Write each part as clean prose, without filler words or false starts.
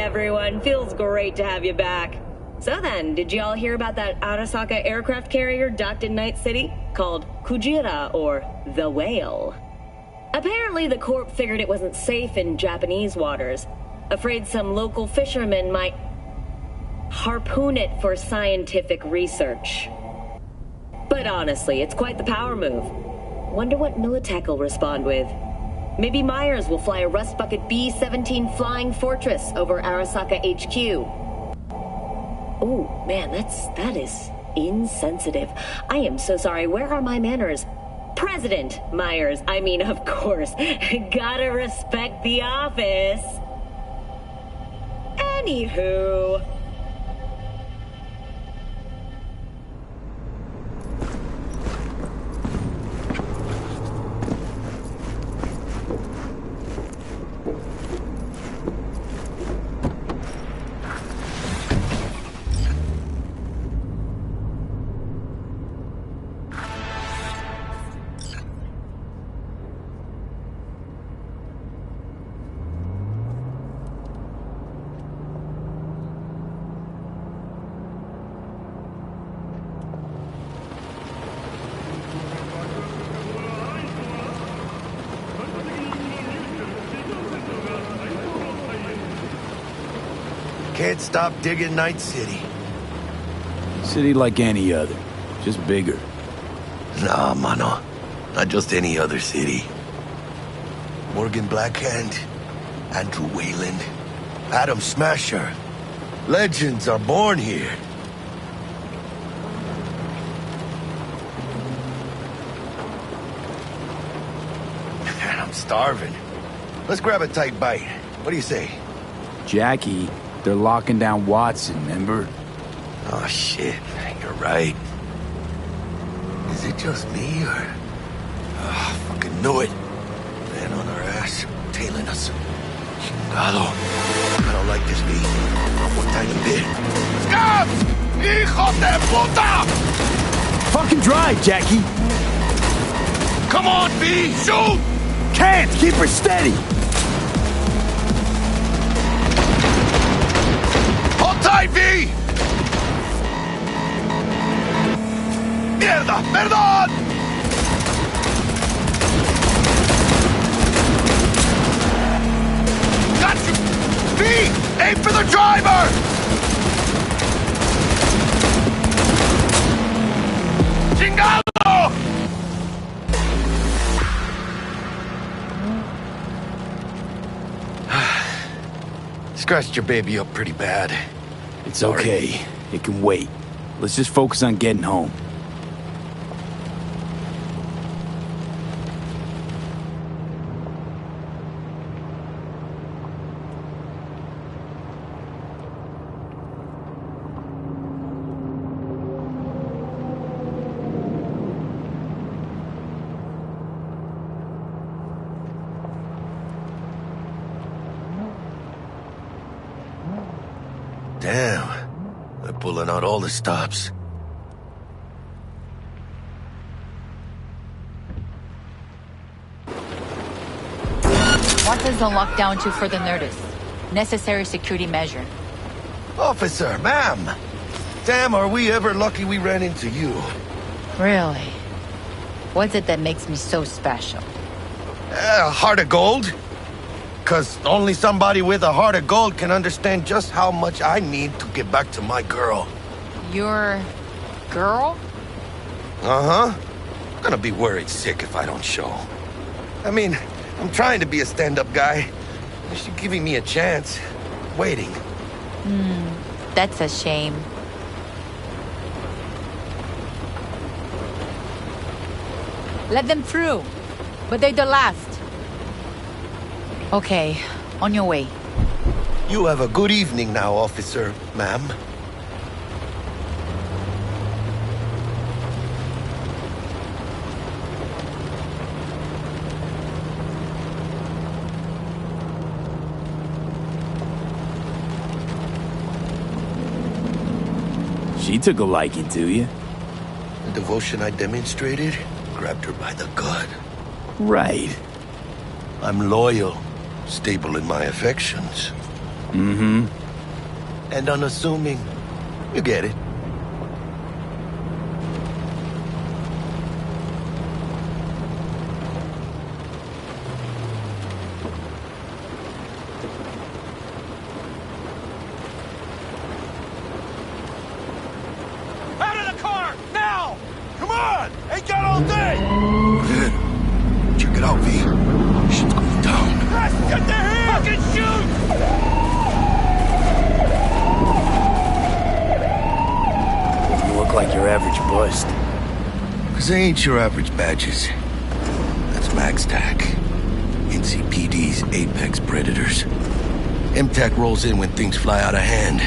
everyone. Feels great to have you back. So then, did y'all hear about that Arasaka aircraft carrier docked in Night City? Called Kujira, or the Whale. Apparently the Corp figured it wasn't safe in Japanese waters. Afraid some local fishermen might harpoon it for scientific research. But honestly, it's quite the power move. Wonder what Militech will respond with. Maybe Myers will fly a Rust Bucket B-17 Flying Fortress over Arasaka HQ. Oh, man, that is insensitive. I am so sorry. Where are my manners? President Myers. I mean, of course. Gotta respect the office. Anywho. Can't stop digging Night City. City like any other, just bigger. Nah, mano. Not just any other city. Morgan Blackhand, Andrew Wayland, Adam Smasher. Legends are born here. I'm starving. Let's grab a tight bite. What do you say? Jackie, they're locking down Watson, remember? Oh, shit. You're right. Is it just me, or... Oh, fucking knew it. Man on our ass, tailing us. Chingado. I don't like this, V. One tiny bit. Scabs! Hijo de puta! Fucking drive, Jackie! Come on, V! Shoot! Can't! Keep her steady! Hold tight, V! Mierda! Perdón! Got you! V! Aim for the driver! Chingado! Scratched your baby up pretty bad. It's okay. It can wait. Let's just focus on getting home. Damn. They're pulling out all the stops. What does the lockdown to further notice? Necessary security measure. Officer, ma'am. Damn, are we ever lucky we ran into you. Really? What's it that makes me so special? A heart of gold? 'Cause only somebody with a heart of gold can understand just how much I need to get back to my girl. Your girl? Uh-huh. I'm gonna be worried sick if I don't show. I mean, I'm trying to be a stand-up guy. She's giving me a chance. Waiting. That's a shame. Let them through. But they're the last. Okay, on your way. You have a good evening now, officer, ma'am. She took a liking to you. The devotion I demonstrated grabbed her by the gut. Right. I'm loyal, stable in my affections. Mm-hmm. And unassuming. You get it. Out of the car! Now! Come on! Ain't got all day! Man, check it out, V. Shit's going down. Press, get the here! Fucking shoot! You look like your average bust. 'Cause they ain't your average badges. That's Max TAC. NCPD's apex predators. MTAC rolls in when things fly out of hand.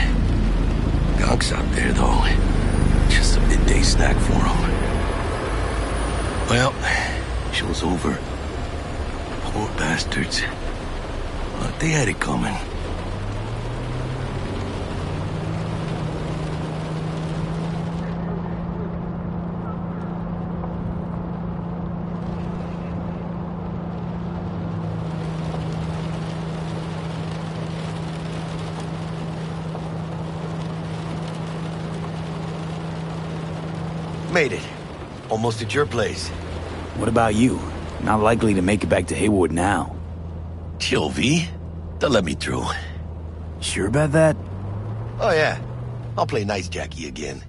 Gonks out there, though. Just a midday snack for them. Well, show's over. Poor bastards. But they had it coming. Made it. Almost at your place. What about you? Not likely to make it back to Haywood now. Chill, V. They'll let me through. Sure about that? Oh, yeah. I'll play nice Jackie again.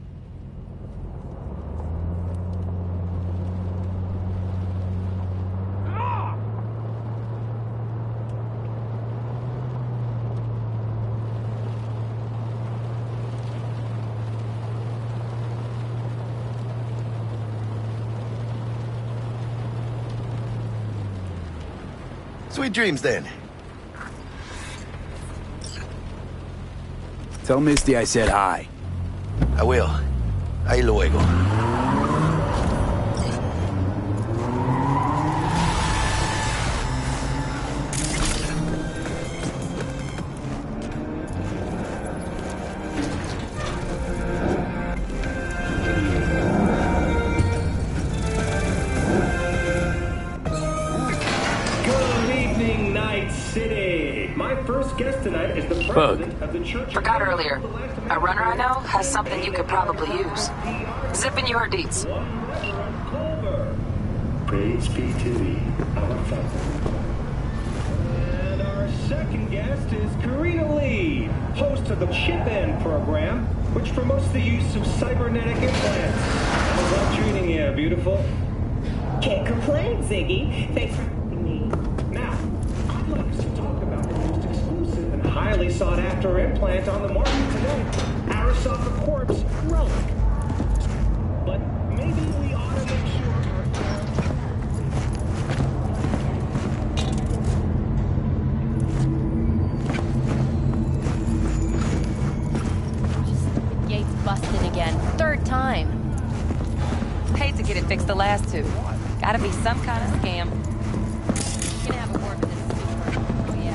Sweet dreams, then. Tell Misty I said hi. I will. Ahí luego. Forgot earlier. A runner I know has something you could probably use. Zip in your deets. Praise be to thee, our Father. And our second guest is Karina Lee, host of the Chip In program, which promotes the use of cybernetic implants. How's that treating you, beautiful? Can't complain, Ziggy. Thanks for having me. Now, I'd like us to talk about the most exclusive and highly sought-after implant on the market today, Arasaka Corpse Relic. But maybe we ought to make sure Gates busted again. Third time. Paid to get it fixed the last two. Gotta be some kind of scam. You can have a word with this super. Oh, yeah.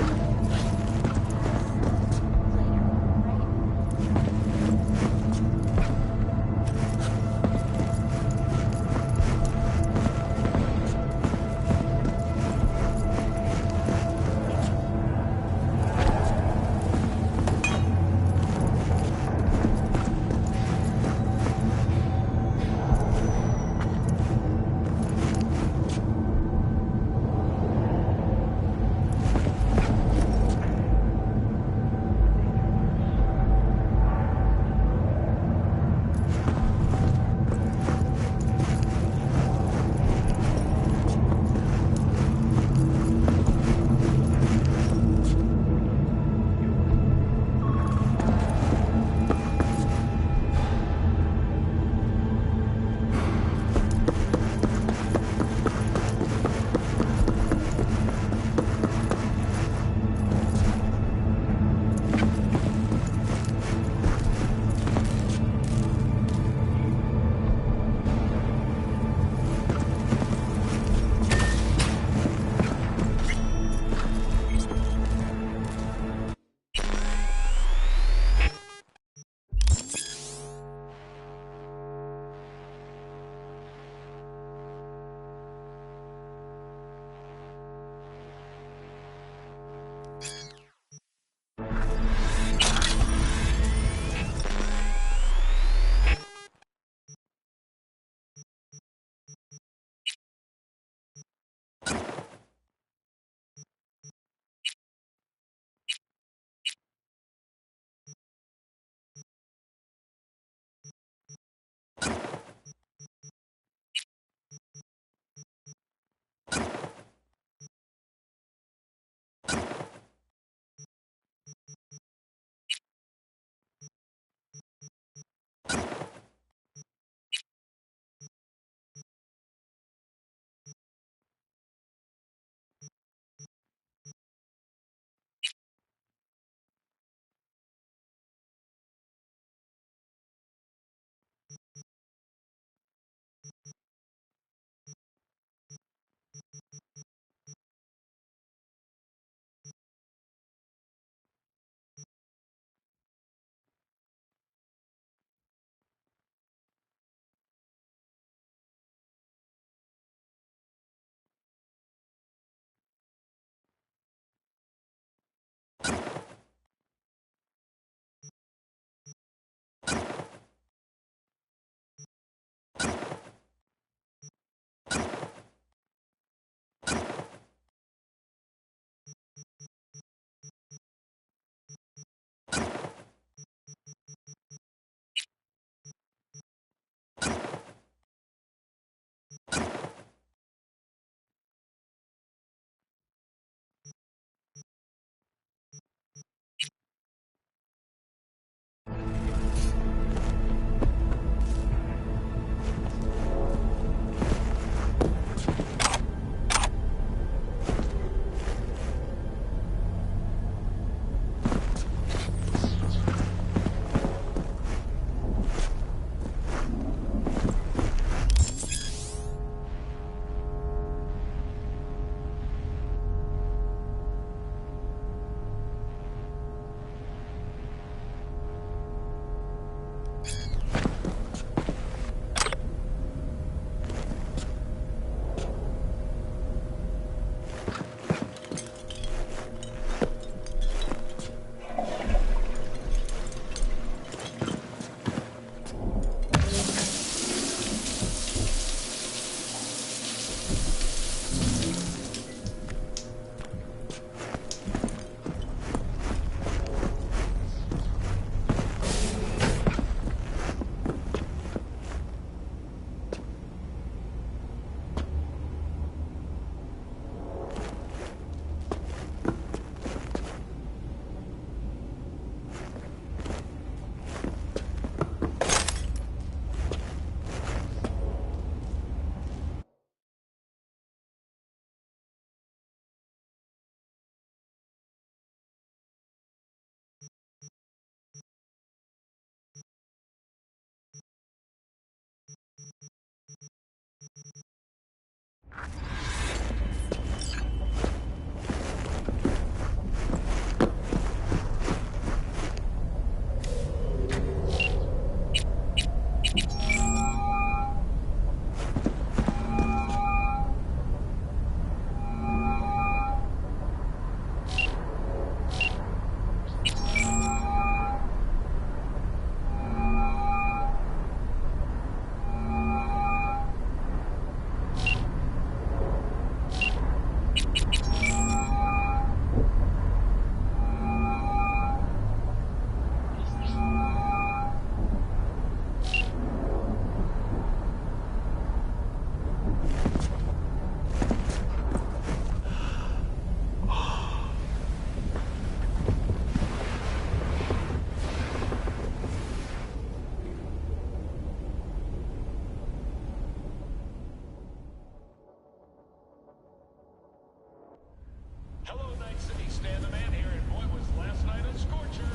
Hello, Night City. Stan the Man here, and boy, was last night a scorcher.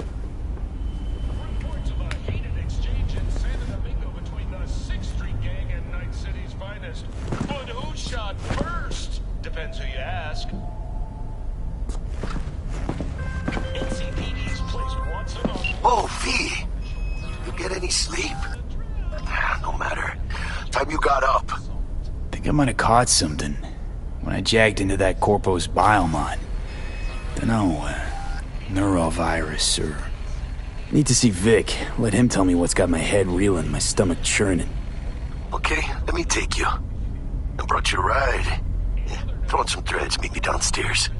Reports of a heated exchange in Santa Domingo between the 6th Street Gang and Night City's finest. But who shot first? Depends who you ask. NCPD's placed once a month. Whoa, V! You get any sleep? No matter. Time you got up. Think I might have caught something when I jacked into that Corpo's biomon. Dunno, neurovirus or... Need to see Vic. Let him tell me what's got my head reeling, my stomach churning. Okay, let me take you. I brought you a ride. Yeah, throw on some threads, meet me downstairs.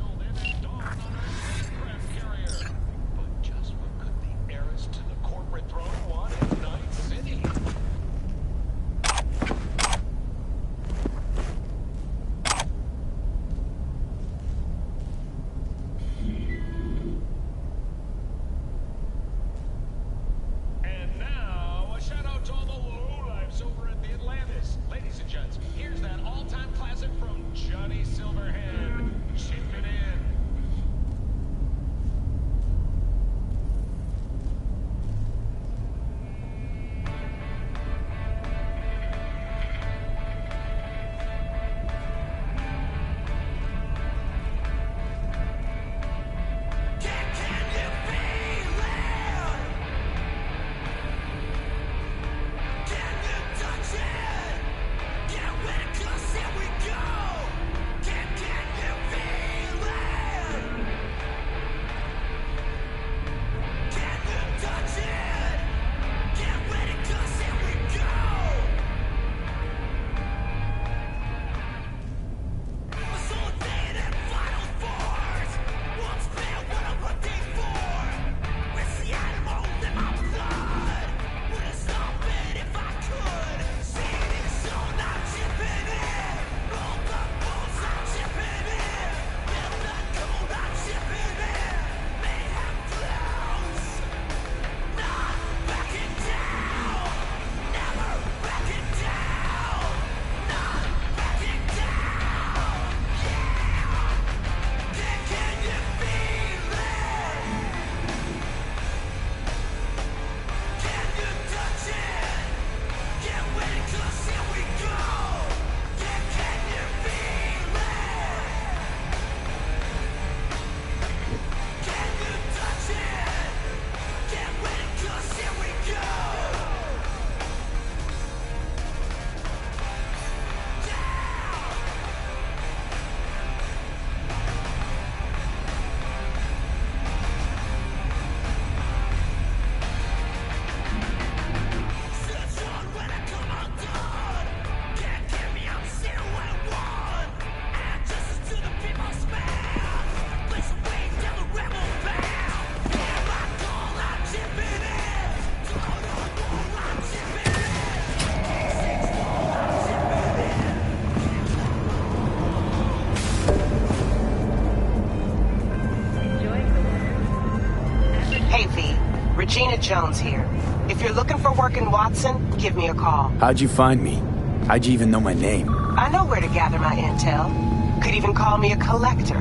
Regina Jones here. If you're looking for work in Watson, give me a call. How'd you find me? How'd you even know my name? I know where to gather my intel. Could even call me a collector.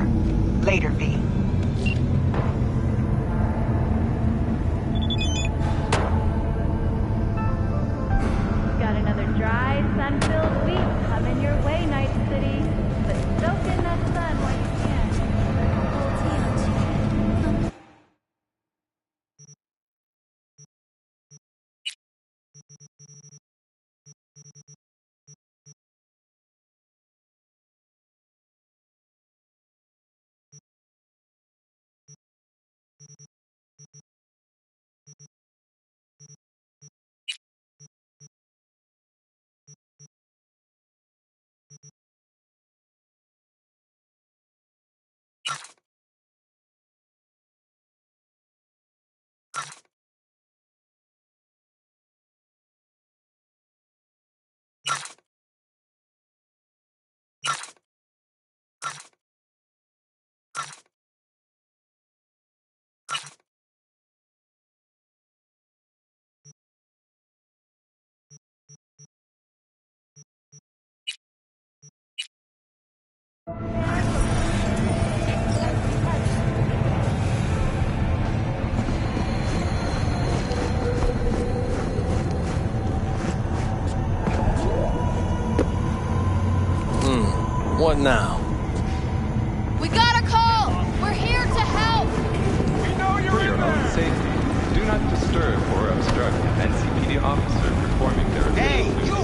Later, V. Got another dry, sun-filled week coming your way, Night City. But soak in that sun while you can. What now? We got a call! We're here to help! For your own safety, do not disturb or obstruct NCPD officer performing their Hey, you!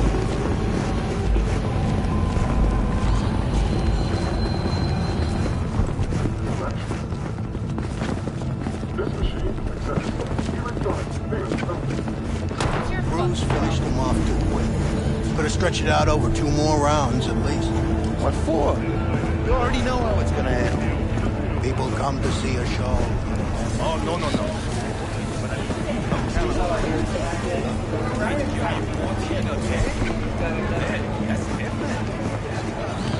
Bruce finished him off too quick. Could have stretched it out over 2 more rounds at least. What for? You already know how it's gonna end. People come to see a show. Oh, no.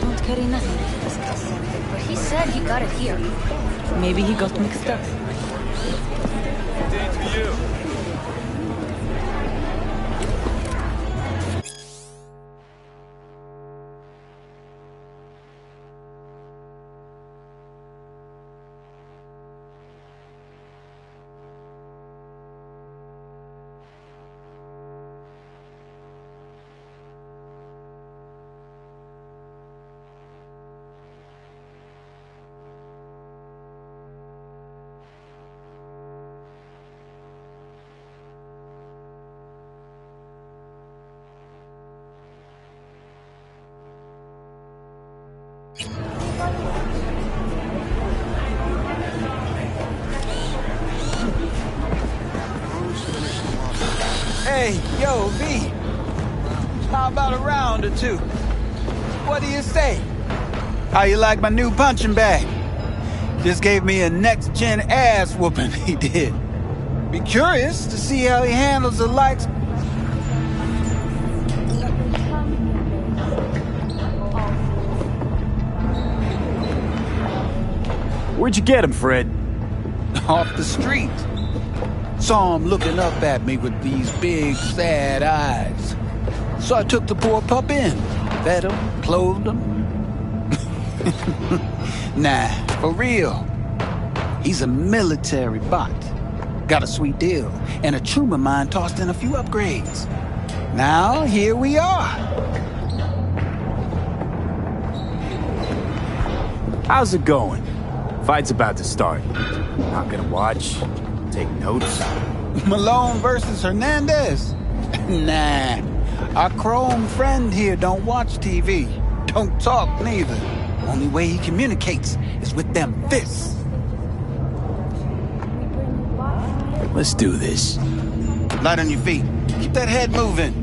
Don't carry nothing to discuss. But he said he got it here. Maybe he got mixed up. day to you. Hey, yo, V. How about a round or two? What do you say? How you like my new punching bag? Just gave me a next-gen ass whooping, he did. Be curious to see how he handles the likes. Where'd you get him, Fred? Off the street. Saw him looking up at me with these big, sad eyes. So I took the poor pup in. Fed him, clothed him. Nah, for real. He's a military bot. Got a sweet deal, and a trooper mine tossed in a few upgrades. Now, here we are. How's it going? Fight's about to start. Not gonna watch, take notes. Malone versus Hernandez? Nah. Our chrome friend here don't watch TV. Don't talk neither. Only way he communicates is with them fists. Let's do this. Light on your feet. Keep that head moving.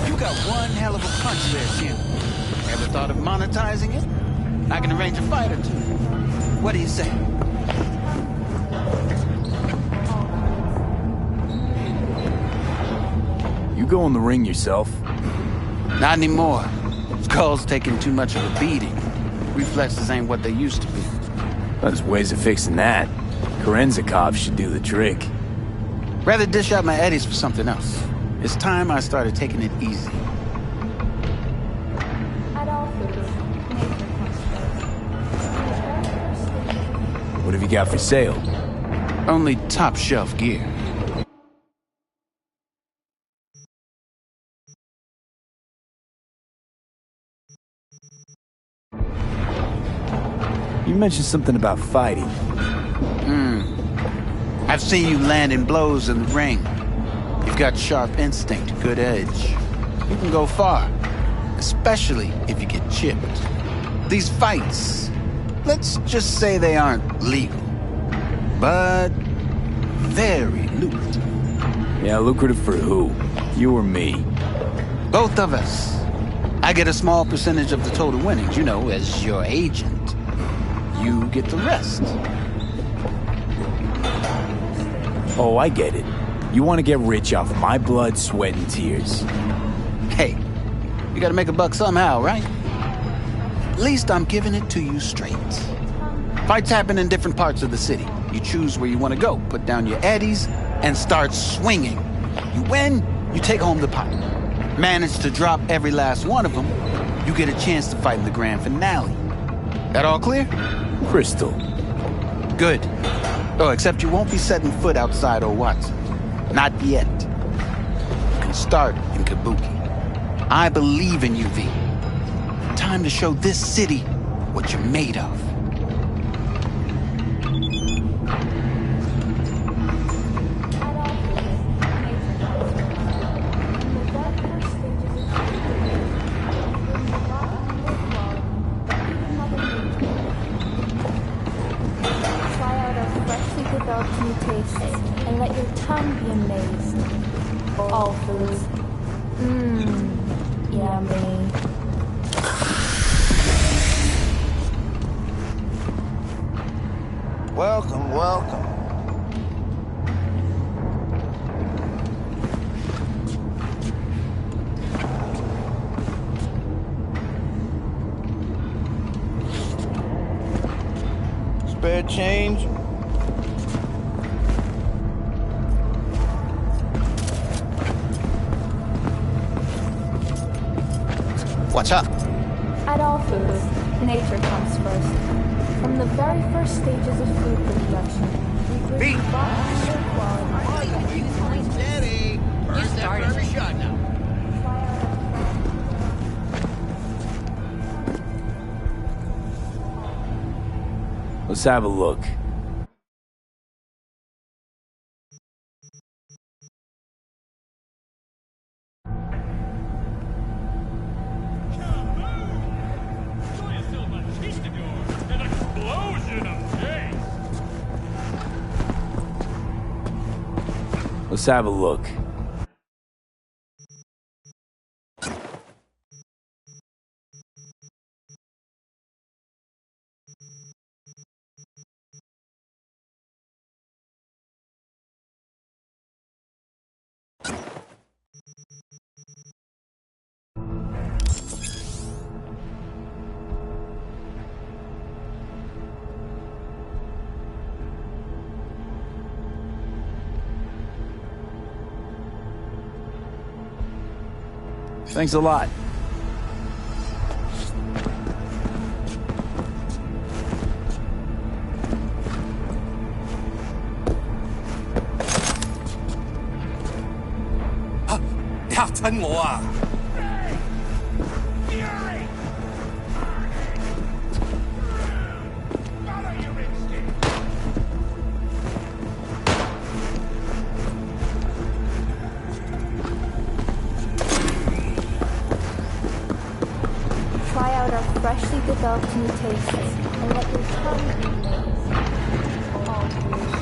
You got one hell of a punch there, Kim. Ever thought of monetizing it? I can arrange a fight or two. What do you say? You go in the ring yourself? Not anymore. Skull's taking too much of a beating. Reflexes ain't what they used to be. Well, there's ways of fixing that. Korenzakov should do the trick. Rather dish out my eddies for something else. It's time I started taking it easy. What have you got for sale? Only top shelf gear. You mentioned something about fighting. I've seen you landing blows in the ring. You've got sharp instinct, good edge. You can go far, especially if you get chipped. These fights, let's just say they aren't legal, but very lucrative. Yeah, lucrative for who? You or me? Both of us. I get a small percentage of the total winnings, you know, as your agent. You get the rest. Oh, I get it. You want to get rich off my blood, sweat, and tears. Hey, you gotta make a buck somehow, right? At least I'm giving it to you straight. Fights happen in different parts of the city. You choose where you want to go, put down your eddies, and start swinging. You win, you take home the pot. Manage to drop every last one of them, you get a chance to fight in the grand finale. That all clear? Crystal. Good. Oh, except you won't be setting foot outside old Watson. Not yet. You can start in Kabuki. I believe in you, V. Time to show this city what you're made of. New tastes, and let your tongue be amazed. All foods. Yummy. Welcome, welcome. Spare change? What's up? At all foods, nature comes first. From the very first stages of food production, we bring Steady. First after every shot now. Let's have a look. Let's have a look. Thanks a lot. Try out our freshly developed new tastes, and let your tongue be amazed. All foods.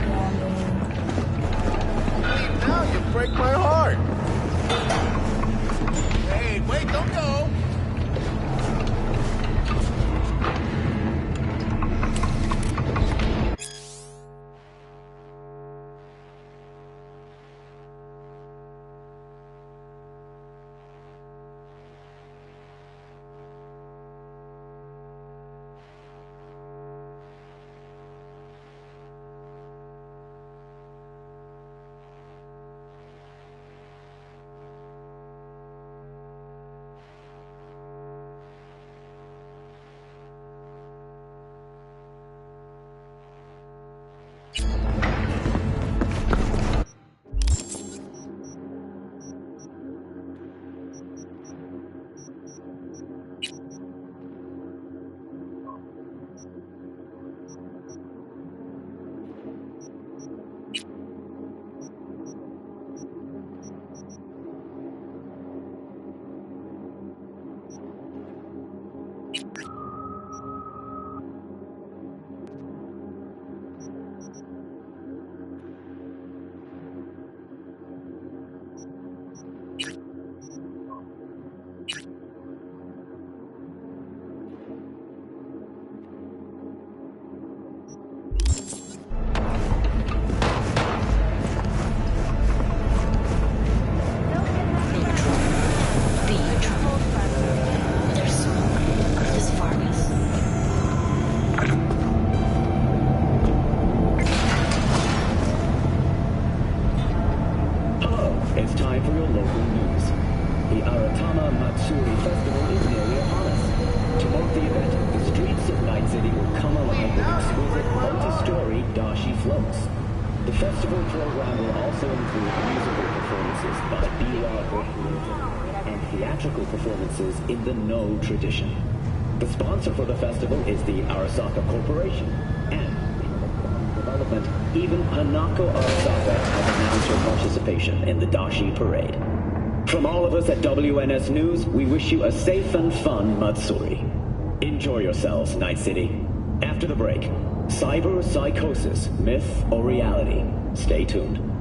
Yummy. Now you break my heart. Hey, wait, don't go. Matsuri Festival is nearly upon us. To mark the event, the streets of Night City will come alive with exquisite multi-story dashi floats. The festival program will also include musical performances by boas and theatrical performances in the No tradition. The sponsor for the festival is the Arasaka Corporation, and development, even Hanako Arasaka has announced her participation in the Dashi Parade. From all of us at WNS News, we wish you a safe and fun Matsuri. Enjoy yourselves, Night City. After the break, cyber psychosis, myth or reality? Stay tuned.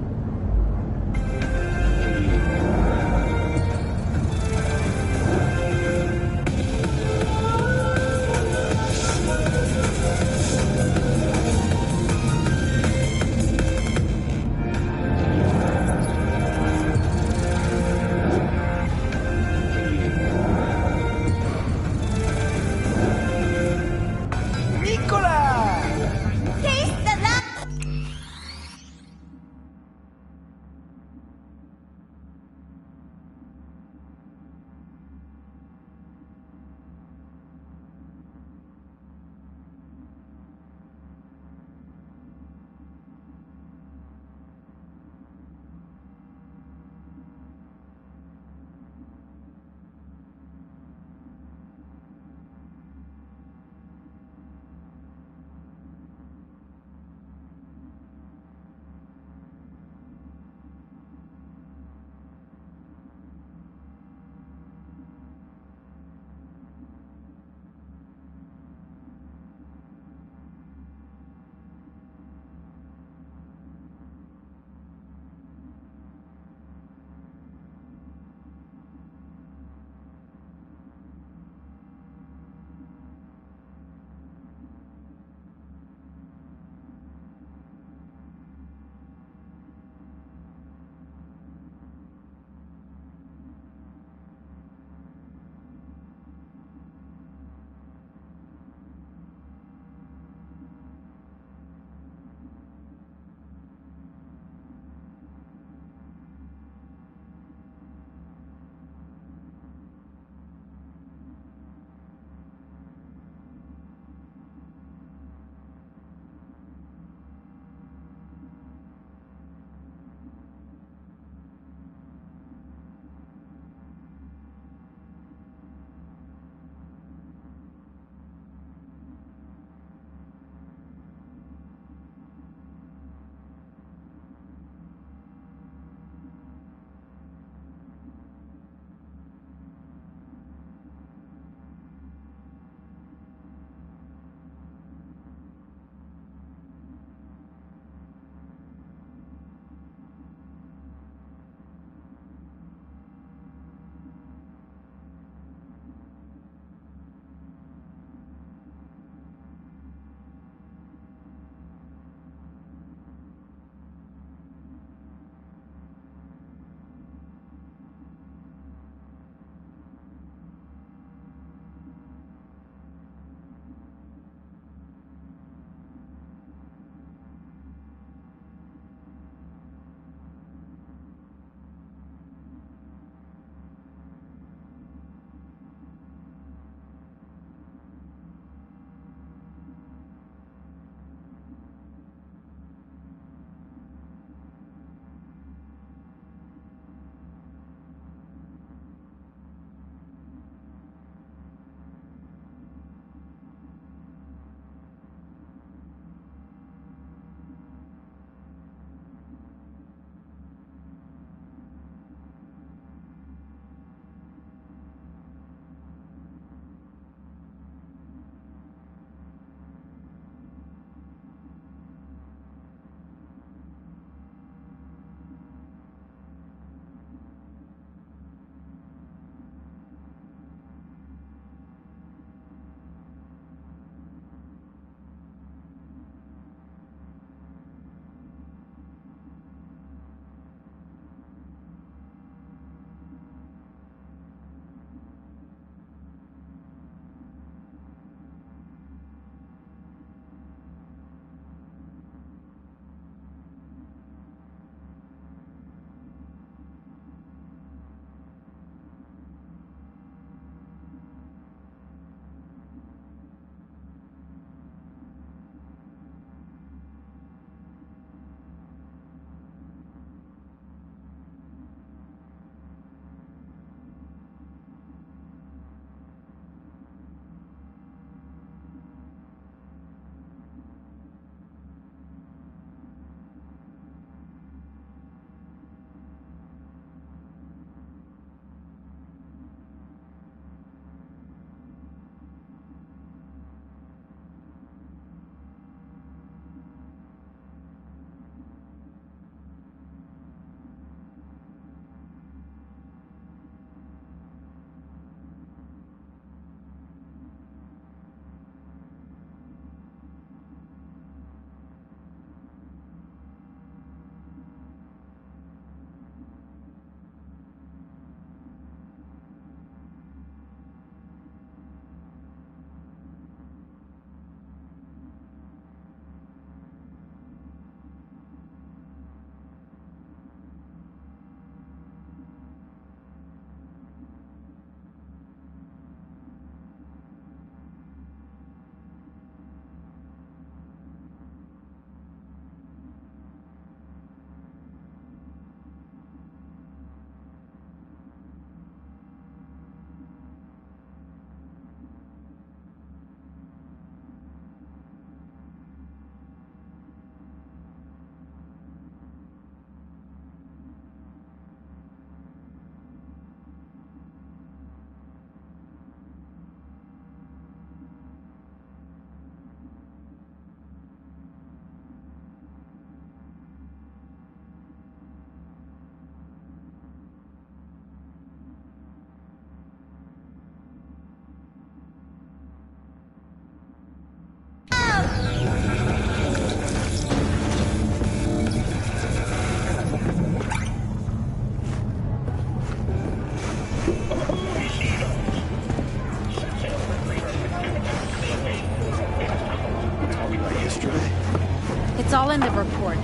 all in the report.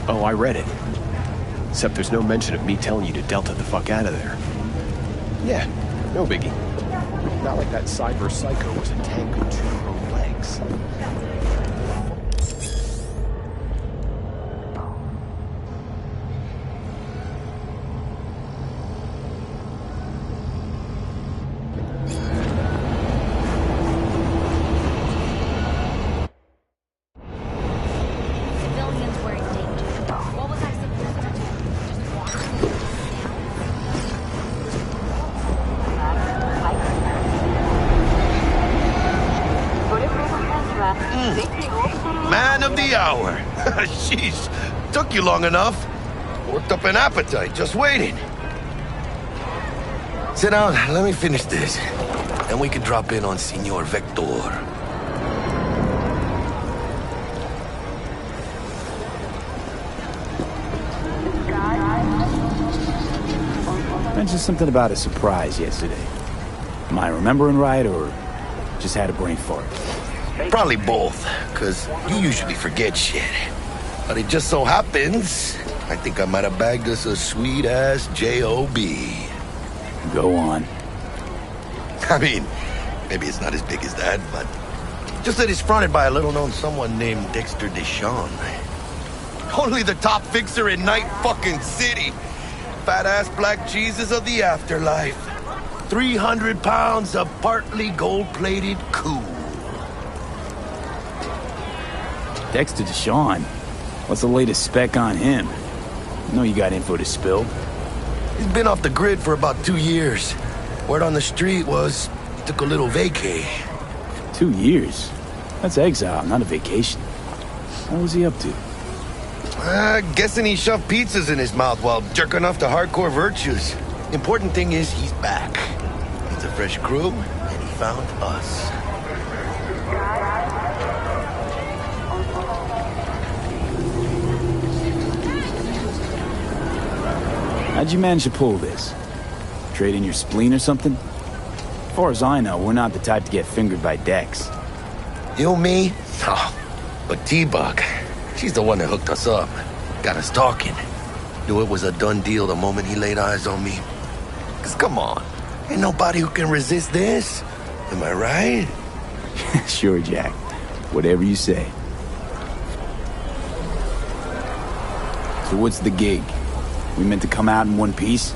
Oh, I read it. Except there's no mention of me telling you to Delta the fuck out of there. Yeah, no biggie. Not like that cyber psycho was a tank with 2 pro legs. Man of the hour. Jeez, took you long enough. Worked up an appetite, just waiting. Sit down, let me finish this. Then we can drop in on Senor Vector. Mentioned something about a surprise yesterday. Am I remembering right, or just had a brain fart? Probably both, because you usually forget shit. But it just so happens, I think I might have bagged us a sweet-ass J.O.B. Go on. I mean, maybe it's not as big as that, but just that it's fronted by a little-known someone named Dexter Deshawn. Only the top fixer in Night fucking City. Fat-ass black Jesus of the afterlife. 300 pounds of partly gold-plated cool. Dexter Deshawn? What's the latest spec on him? I know you got info to spill. He's been off the grid for about 2 years. Word on the street was he took a little vacay. 2 years? That's exile, not a vacation. What was he up to? Guessing he shoved pizzas in his mouth while jerking off to hardcore virtues. Important thing is he's back. He's a fresh crew, and he found us. How'd you manage to pull this? Trade in your spleen or something? As far as I know, we're not the type to get fingered by Dex. You, me? Oh, but T-Bug, she's the one that hooked us up. Got us talking. Knew it was a done deal the moment he laid eyes on me. 'Cause come on, ain't nobody who can resist this. Am I right? Sure, Jack. Whatever you say. So what's the gig? We meant to come out in one piece?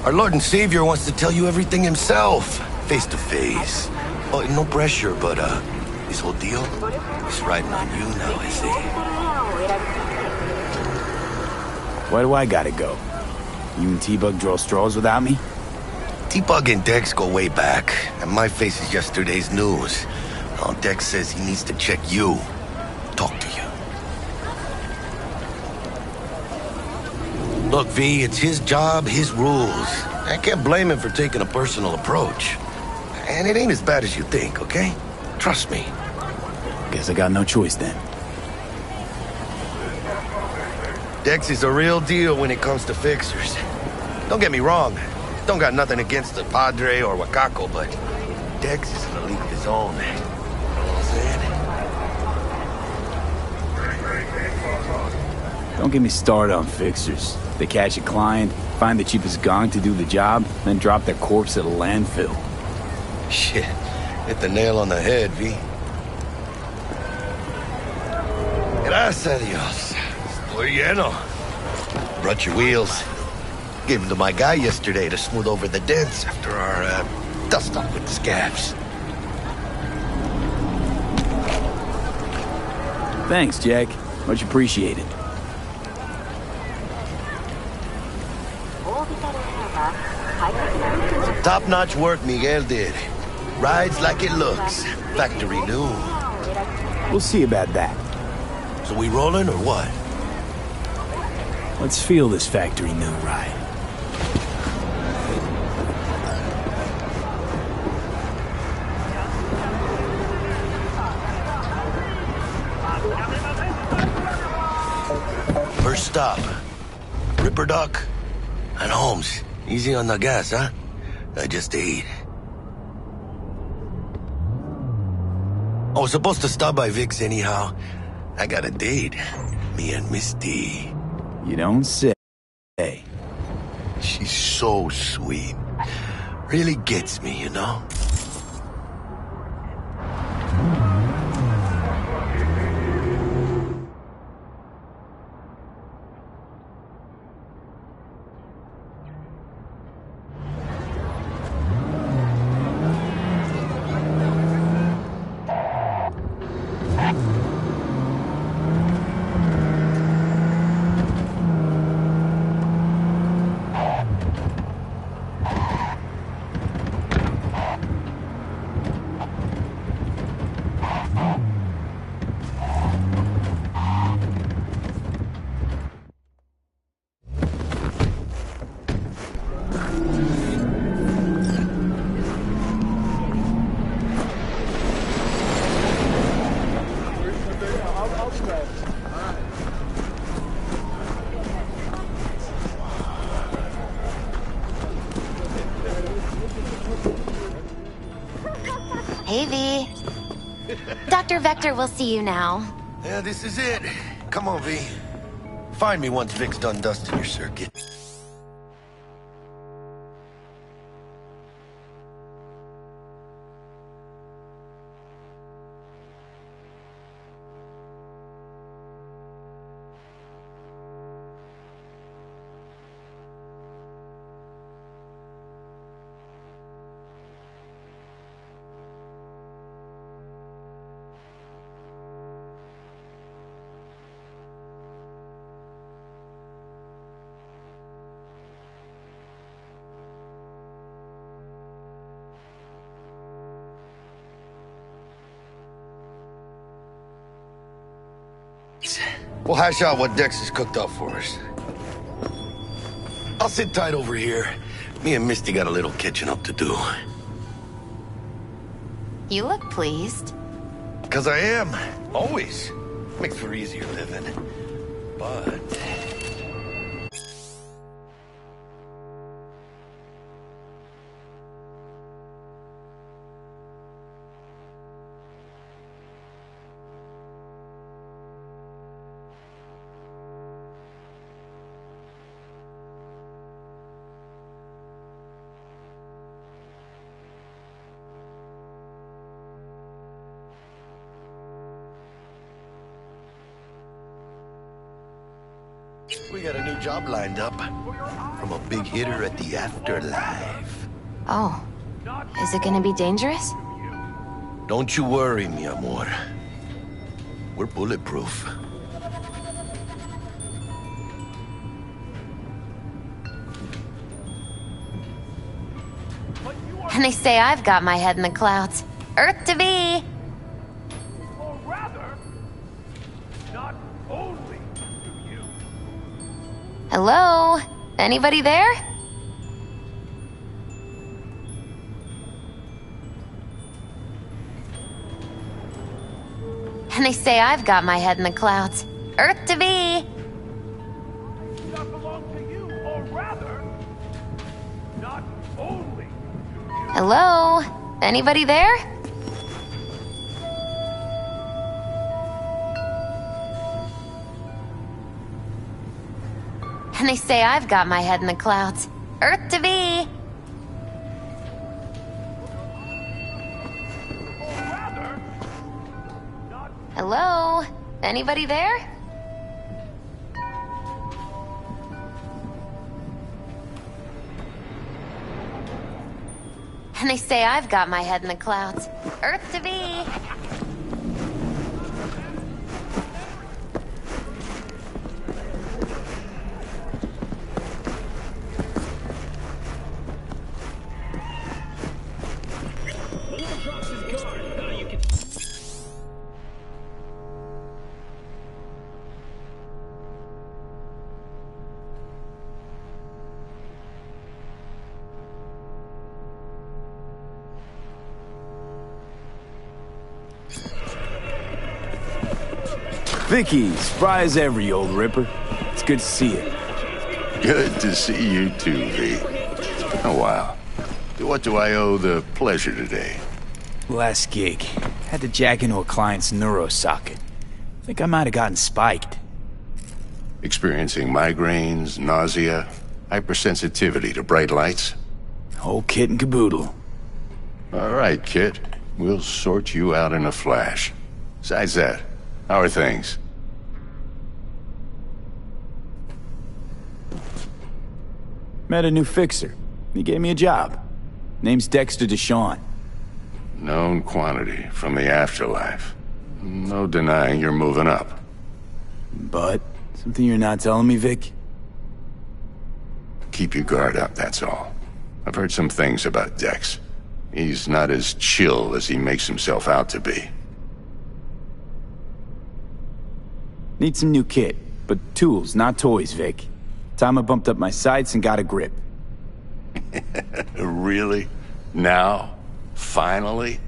Our Lord and Savior wants to tell you everything himself, face to face. Oh, no pressure, but this whole deal is riding on you now, I see. Why do I gotta go? You and T-Bug draw straws without me? T-Bug and Dex go way back, and my face is yesterday's news. Now Dex says he needs to check you, talk to you. Look, V, it's his job, his rules. I can't blame him for taking a personal approach. And it ain't as bad as you think, okay? Trust me. Guess I got no choice then. Dex is a real deal when it comes to fixers. Don't get me wrong. Don't got nothing against the Padre or Wakako, but Dex is in a league of his own. You know what I'm saying? Don't get me started on fixers. They catch a client, find the cheapest gong to do the job, then drop their corpse at a landfill. Shit. Hit the nail on the head, V. Gracias a Dios. Estoy lleno. Brought your wheels. Gave them to my guy yesterday to smooth over the dents after our dust-up with the scabs. Thanks, Jack. Much appreciated. Top-notch work Miguel did. Rides like it looks. Factory new. We'll see about that. So we rolling or what? Let's feel this factory new ride. First stop. Ripperduck and Holmes. Easy on the gas, huh? I just ate. I was supposed to stop by Vic's anyhow. I got a date. Me and Miss D. You don't say. She's so sweet. Really gets me, you know? Hey, V. Dr. Vector will see you now. Yeah, this is it. Come on, V. Find me once Vic's done dusting your circuit. We'll hash out what Dex has cooked up for us. I'll sit tight over here. Me and Misty got a little catching up to do. You look pleased. 'Cause I am. Always. Makes for easier living. But... we got a new job lined up from a big hitter at the afterlife. Oh. Is it gonna be dangerous? Don't you worry, mi amor. We're bulletproof. And they say I've got my head in the clouds. Earth to be! Or rather, not only do you. Hello? Anybody there? And they say I've got my head in the clouds. Earth to be! Not belong to you, or rather, not only. Hello? Anybody there? And they say I've got my head in the clouds. Earth to be! Hello? Anybody there? And they say I've got my head in the clouds. Earth to be! Vicky, spry as ever, you old ripper. It's good to see you. Good to see you too, V. It's been a while. What do I owe the pleasure today? Last gig. Had to jack into a client's neuro socket. think I might have gotten spiked. Experiencing migraines, nausea, hypersensitivity to bright lights? Whole kit and caboodle. All right, kid. We'll sort you out in a flash. Besides that, how are things? Met a new fixer. He gave me a job. Name's Dexter Deshawn. Known quantity from the afterlife. No denying you're moving up. But something you're not telling me, Vic? Keep your guard up, that's all. I've heard some things about Dex. He's not as chill as he makes himself out to be. Need some new kit, but tools, not toys, Vic. Time I bumped up my sights and got a grip. Really? Now? Finally?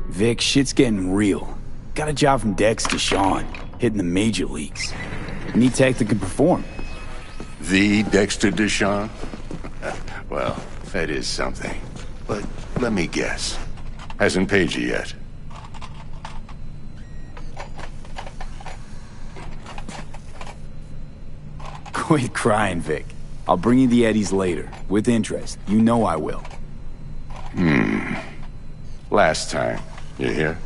Vic, shit's getting real. Got a job from Dex Deshawn, hitting the major leagues. Need tech that can perform. The Dexter Deshawn? Well, that is something. But let me guess. Hasn't paid you yet. Quit crying, Vic. I'll bring you the eddies later, with interest. You know I will. Last time. You hear?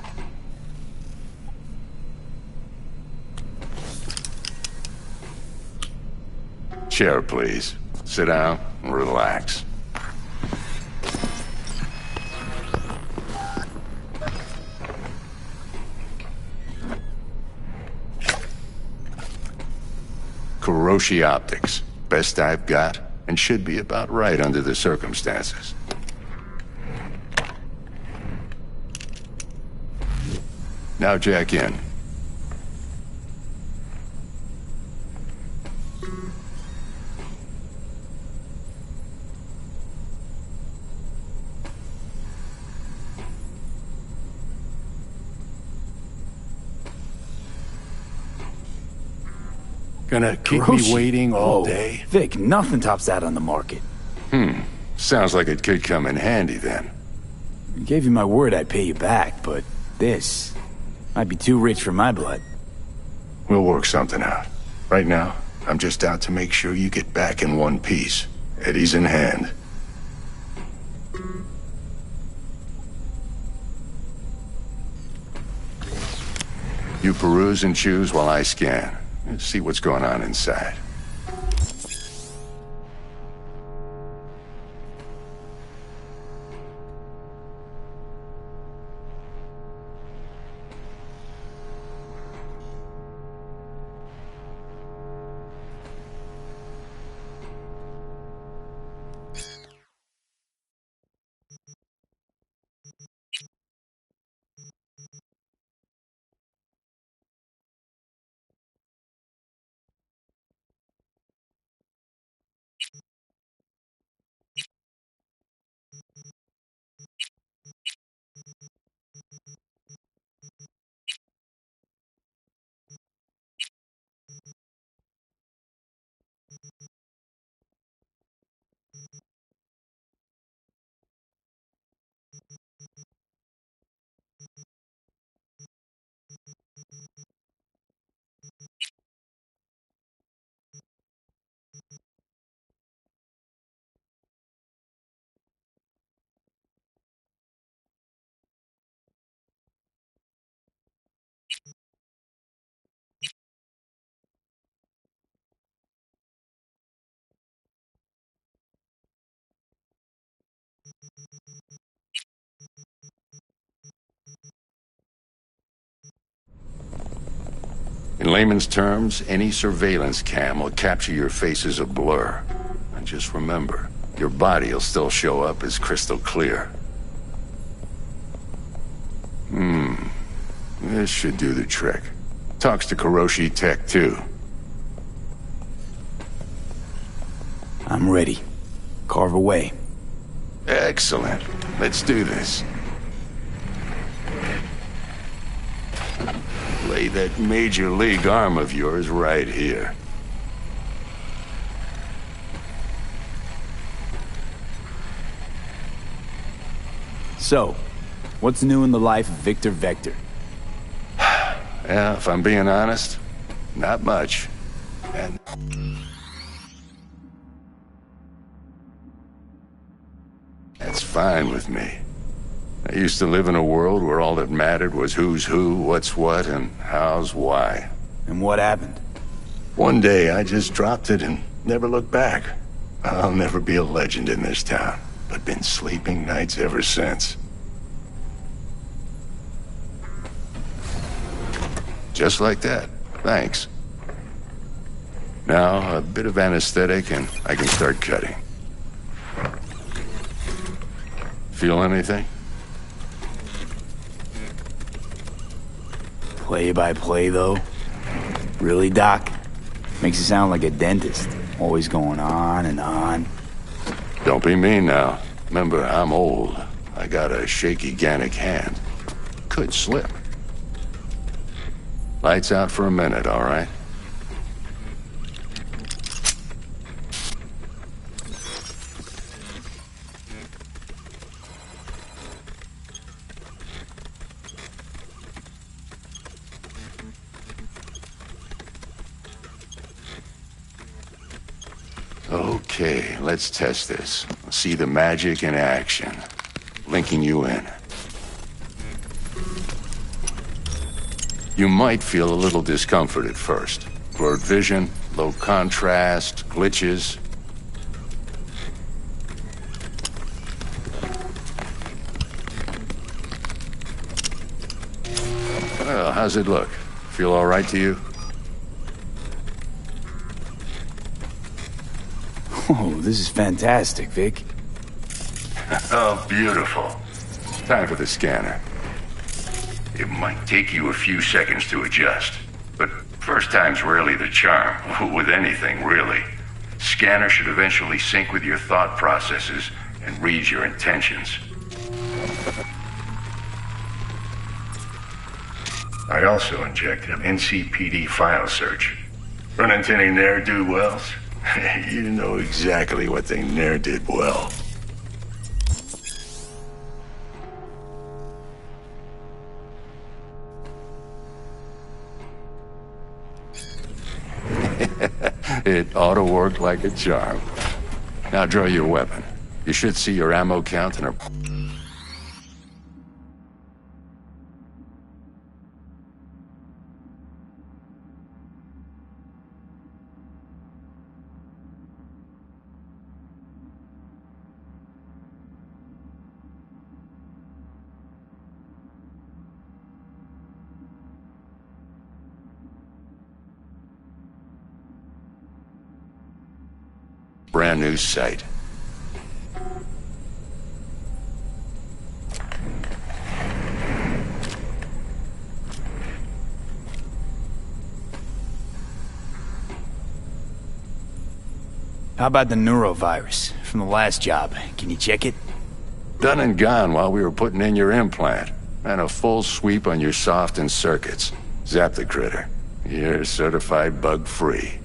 Chair, please. Sit down and relax. Kuroshi Optics. Best I've got, and should be about right under the circumstances. Now jack in. Gonna keep me waiting all day? Vic, nothing tops that on the market. Sounds like it could come in handy then. I gave you my word I'd pay you back, but this might be too rich for my blood. We'll work something out. Right now, I'm just out to make sure you get back in one piece. Eddie's in hand. You peruse and choose while I scan. Let's see what's going on inside. In layman's terms, any surveillance cam will capture your face as a blur. And just remember, your body will still show up as crystal clear. This should do the trick. Talks to Kuroshi Tech, too. I'm ready. Carve away. Excellent. Let's do this. Lay that major league arm of yours right here. So, what's new in the life of Victor Vector? Yeah, if I'm being honest, not much. And that's fine with me. I used to live in a world where all that mattered was who's who, what's what, and how's why. And what happened? One day I just dropped it and never looked back. I'll never be a legend in this town, but been sleeping nights ever since. Just like that. Thanks. Now, a bit of anesthetic and I can start cutting. Feel anything? Play-by-play, though? Really, Doc? Makes you sound like a dentist. Always going on and on. Don't be mean now. Remember, I'm old. I got a shaky Gannic hand. Could slip. Lights out for a minute, all right? Okay, let's test this. See the magic in action. Linking you in. You might feel a little discomfort at first. Blurred vision, low contrast, glitches. Well, how's it look? Feel all right to you? Oh, this is fantastic, Vic. Oh, beautiful. Time for the scanner. It might take you a few seconds to adjust, but first time's rarely the charm, with anything, really. Scanner should eventually sync with your thought processes and read your intentions. I also injected an NCPD file search. Run into any ne'er-do-wells? You know exactly what they ne'er did well. It ought to work like a charm. Now draw your weapon. You should see your ammo count and a... Brand new sight. How about the neurovirus from the last job? Can you check it? Done and gone while we were putting in your implant. And a full sweep on your soft and circuits. Zap the critter. You're certified bug-free.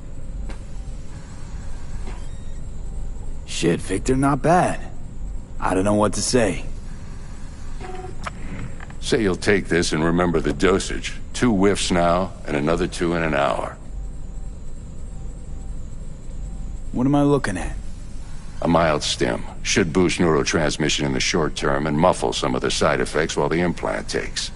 Shit, Victor, not bad. I don't know what to say. Say you'll take this and remember the dosage. 2 whiffs now, and another 2 in an hour. What am I looking at? A mild stim. Should boost neurotransmission in the short term and muffle some of the side effects while the implant takes.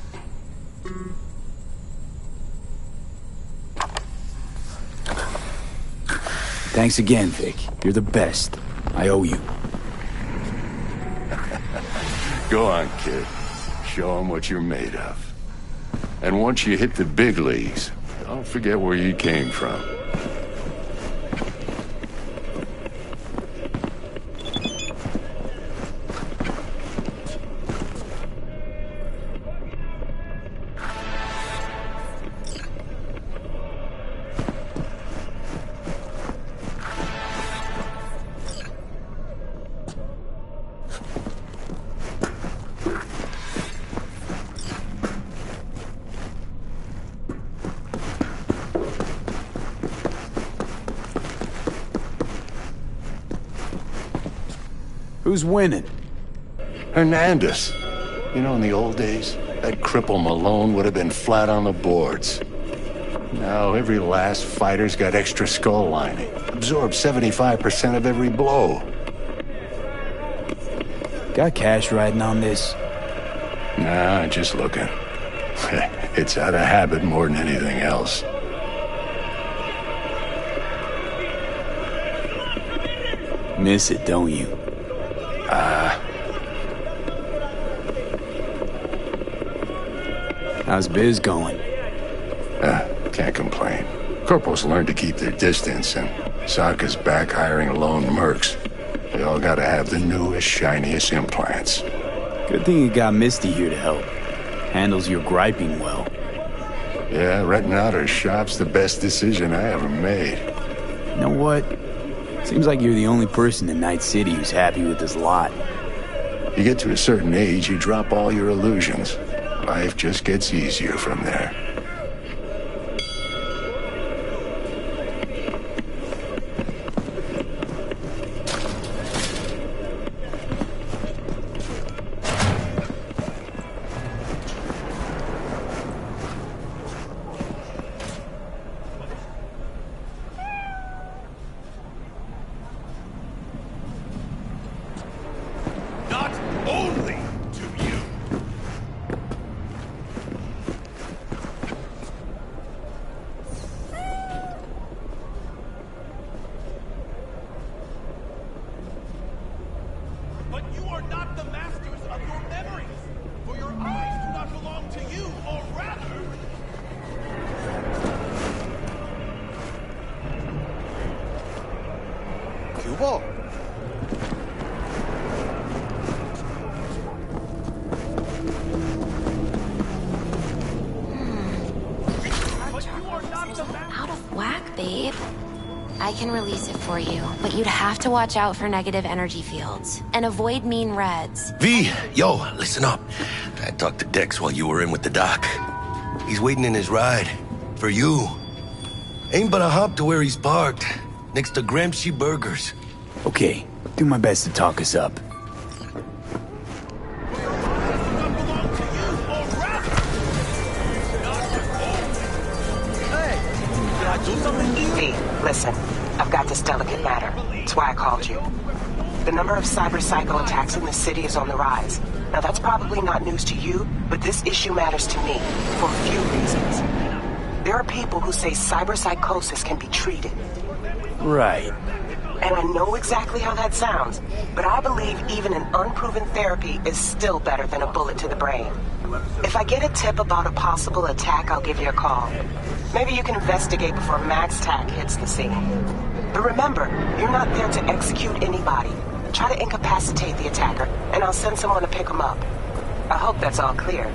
Thanks again, Vic. You're the best. I owe you. Go on, kid. Show them what you're made of. And once you hit the big leagues, don't forget where you came from. Who's winning? Hernandez. You know, in the old days, that cripple Malone would have been flat on the boards. Now every last fighter's got extra skull lining. Absorbs 75% of every blow. Got cash riding on this? Nah, just looking. It's out of habit more than anything else. Miss it, don't you? How's biz going? Can't complain. Corporals learn to keep their distance, and Sokka's back hiring lone mercs. They all gotta have the newest, shiniest implants. Good thing you got Misty here to help. Handles your griping well. Yeah, renting out her shop's the best decision I ever made. You know what? Seems like you're the only person in Night City who's happy with this lot. You get to a certain age, you drop all your illusions. Life just gets easier from there. I can release it for you, but you'd have to watch out for negative energy fields and avoid mean reds. V, yo, listen up. I talked to Dex while you were in with the doc. He's waiting in his ride. For you. Ain't but a hop to where he's parked. Next to Gramsci Burgers. Okay, do my best to talk us up. V, listen. I've got this delicate matter. That's why I called you. The number of cyber psycho attacks in the city is on the rise. Now that's probably not news to you, but this issue matters to me for a few reasons. There are people who say cyber psychosis can be treated. Right. And I know exactly how that sounds, but I believe even an unproven therapy is still better than a bullet to the brain. If I get a tip about a possible attack, I'll give you a call. Maybe you can investigate before Max Tack hits the scene. But remember, you're not there to execute anybody. Try to incapacitate the attacker, and I'll send someone to pick him up. I hope that's all clear.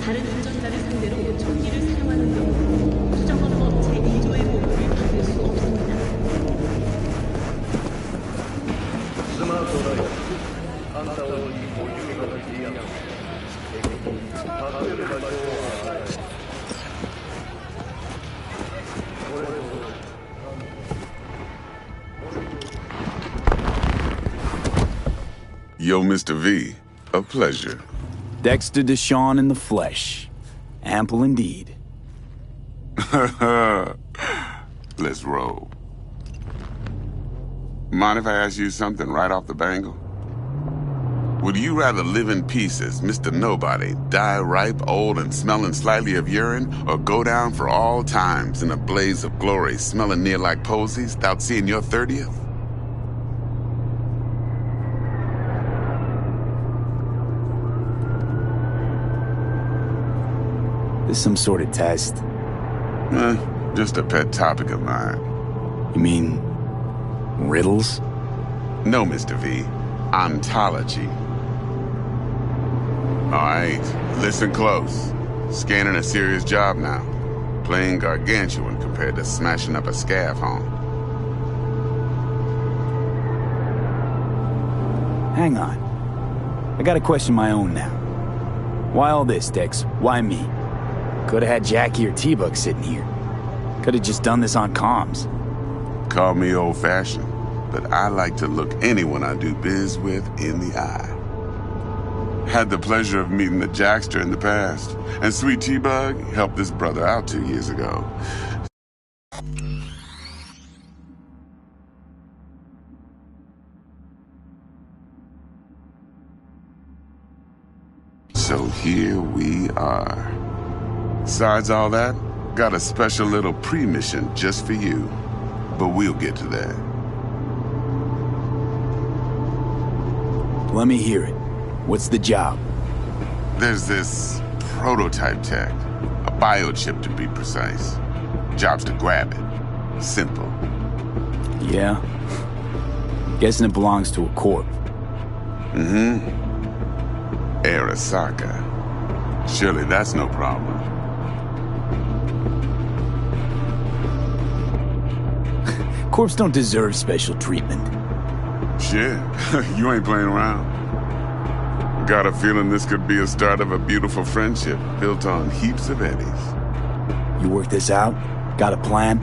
다른 운전자를 상대로 총기를 사용하는 경우 수정헌법 제2조의 보호를 받을 수 없습니다. Yo, Mr. V, a pleasure. Dexter Deshawn in the flesh. Ample indeed. Let's roll. Mind if I ask you something right off the bangle? Would you rather live in pieces, Mr. Nobody, die ripe, old, and smelling slightly of urine, or go down for all times in a blaze of glory, smelling near like posies, without seeing your 30th? This some sort of test? Just a pet topic of mine. You mean riddles? No, Mr. V. Ontology. All right, listen close. Scanning a serious job now. Playing gargantuan compared to smashing up a scav home. Hang on. I got a question my own now. Why all this, Dex? Why me? Could have had Jackie or T-Bug sitting here. Could have just done this on comms. Call me old-fashioned, but I like to look anyone I do biz with in the eye. Had the pleasure of meeting the Jackster in the past, and sweet T-Bug helped this brother out 2 years ago. So here we are. Besides all that, got a special little pre-mission just for you. But we'll get to that. Let me hear it. What's the job? There's this prototype tech. A biochip to be precise. Job's to grab it. Simple. Yeah? Guessing it belongs to a corp. Mm-hmm. Arasaka. Surely that's no problem. Corps don't deserve special treatment. Shit, you ain't playing around. Got a feeling this could be a start of a beautiful friendship built on heaps of eddies. You work this out? Got a plan?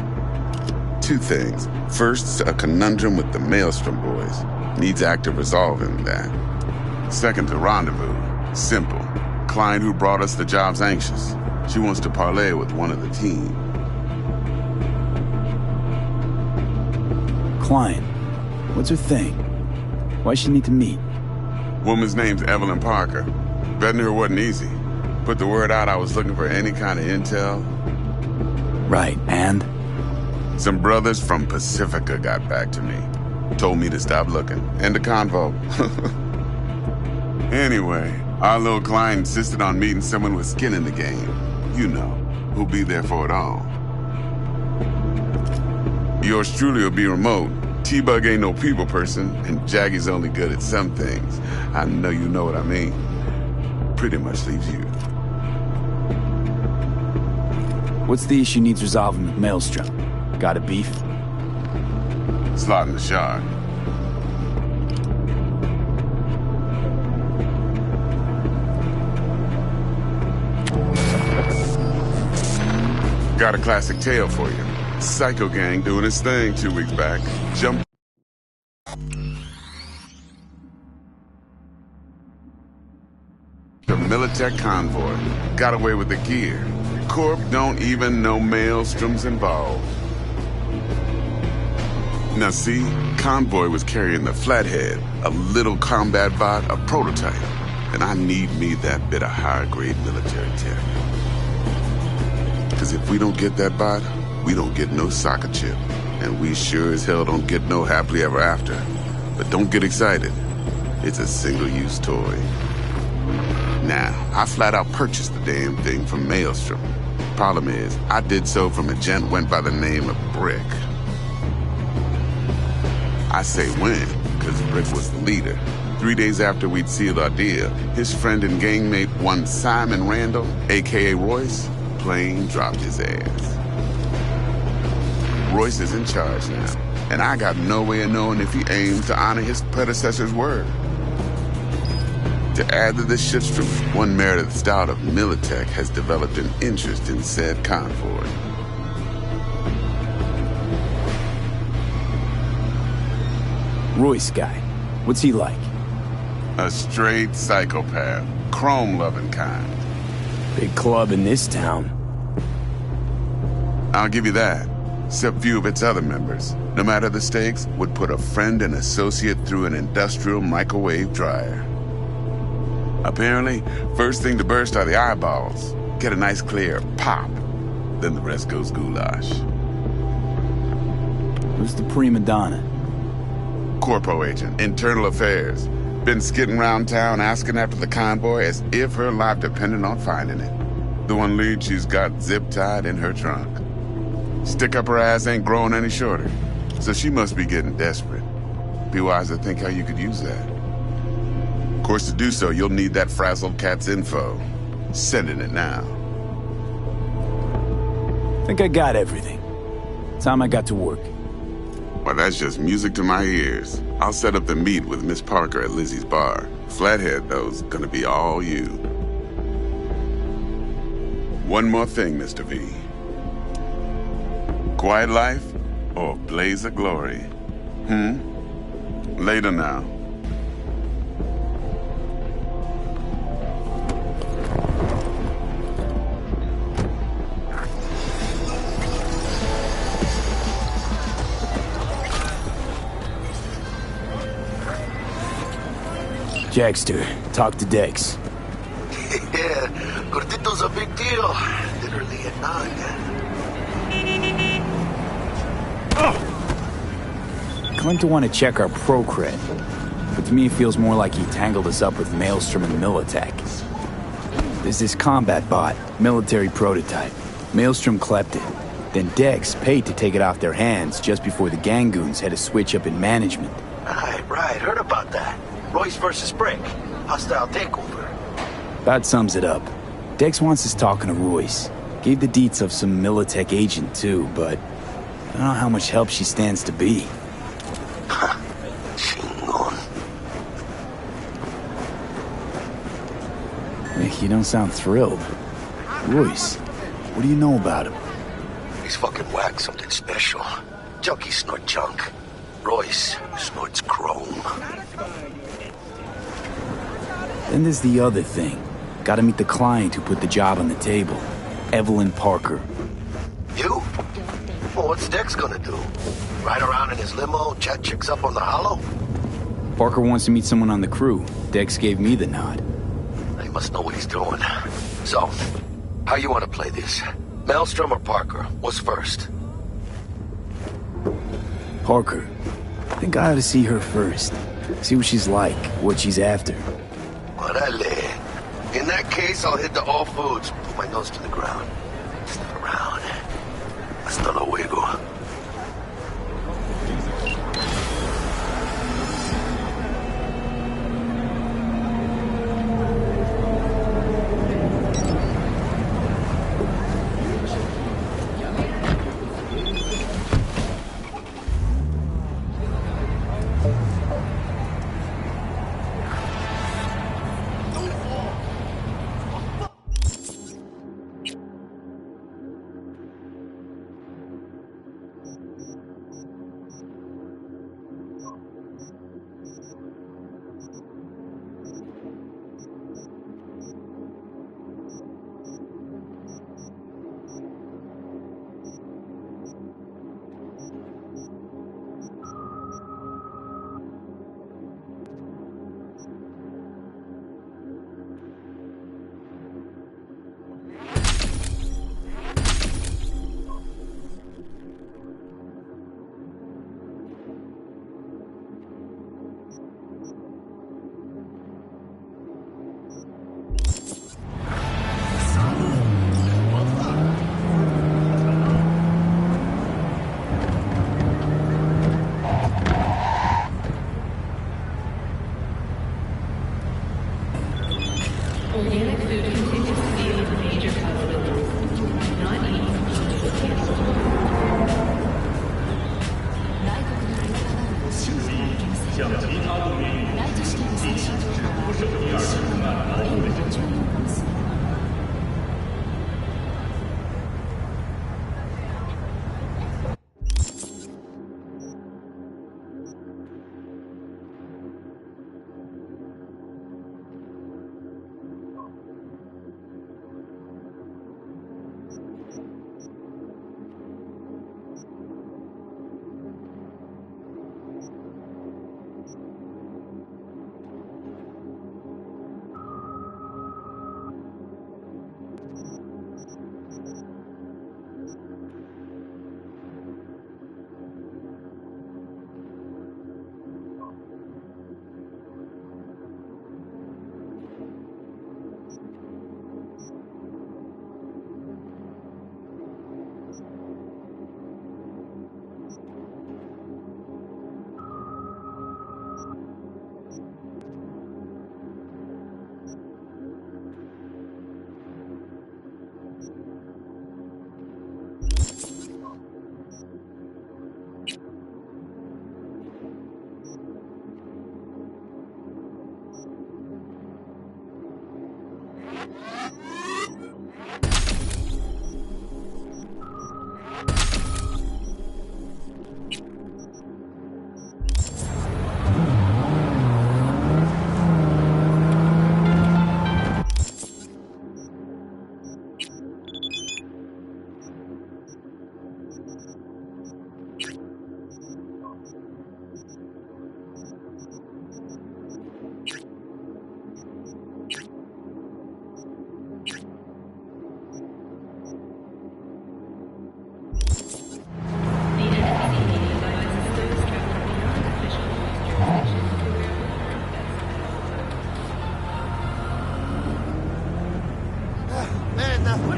2 things. First, a conundrum with the Maelstrom boys. Needs active resolving that. Second, a rendezvous. Simple. Client who brought us the job's anxious. She wants to parlay with one of the team. Client. What's her thing? Why she need to meet? Woman's name's Evelyn Parker. Betting her wasn't easy. Put the word out I was looking for any kind of intel. Right, and? Some brothers from Pacifica got back to me. Told me to stop looking. End of convo. Anyway, our little client insisted on meeting someone with skin in the game. You know, who'll be there for it all. Yours truly will be remote. T-Bug ain't no people person, and Jaggy's only good at some things. I know you know what I mean. Pretty much leaves you. What's the issue needs resolving with Maelstrom? Got a beef? Slotting the shard. Got a classic tale for you. Psycho gang doing his thing 2 weeks back. Jump. The Militech convoy. Got away with the gear. Corp don't even know Maelstrom's involved. Now see, convoy was carrying the Flathead, a little combat bot, a prototype. And I need me that bit of high-grade military tech. Because if we don't get that bot, we don't get no soccer chip. And we sure as hell don't get no happily ever after. But don't get excited. It's a single-use toy. Now, I flat out purchased the damn thing from Maelstrom. Problem is, I did so from a gent went by the name of Brick. I say when, because Brick was the leader. 3 days after we'd sealed our deal, his friend and gangmate, one Simon Randall, a.k.a. Royce, plain dropped his ass. Royce is in charge now, and I got no way of knowing if he aims to honor his predecessor's word. To add to this shitstorm, one Meredith Stout of Militech has developed an interest in said convoy. Royce guy. What's he like? A straight psychopath. Chrome-loving kind. Big club in this town. I'll give you that. Except few of its other members, no matter the stakes, would put a friend and associate through an industrial microwave dryer. Apparently, first thing to burst are the eyeballs. Get a nice clear pop. Then the rest goes goulash. Who's the prima donna? Corpo agent, internal affairs. Been skidding around town asking after the convoy as if her life depended on finding it. The one lead she's got zip-tied in her trunk. Stick up her ass ain't growing any shorter, so she must be getting desperate. Be wise to think how you could use that. Of course, to do so, you'll need that frazzled cat's info. Sending it now. Think I got everything. Time I got to work. Well, that's just music to my ears. I'll set up the meet with Miss Parker at Lizzie's bar. Flathead, though's gonna be all you. One more thing, Mr. V. Quiet life or blaze of glory? Later now. Jackster, talk to Dex. Yeah, Gordito's a big deal. Literally a nug. Claimed to want to check our pro cred, but to me it feels more like he tangled us up with Maelstrom and Militech. There's this combat bot, military prototype. Maelstrom clept it. Then Dex paid to take it off their hands just before the Gangoons had a switch up in management. Right, heard about that. Royce versus Brick. Hostile takeover. That sums it up. Dex wants us talking to Royce. Gave the deets of some Militech agent too, but I don't know how much help she stands to be. Nick, you don't sound thrilled. Royce, what do you know about him? He's fucking whack, something special. Junkies snort junk. Royce snorts chrome. Then there's the other thing. Gotta meet the client who put the job on the table. Evelyn Parker. You? Well, what's Dex gonna do? Ride around in his limo, chat chicks up on the hollow? Parker wants to meet someone on the crew. Dex gave me the nod. He must know what he's doing. So, how you want to play this? Maelstrom or Parker? What's first? Parker. I think I ought to see her first. See what she's like, what she's after. Orale. In that case, I'll hit the All Foods. Put my nose to the ground. Sniff around. Hasta luego.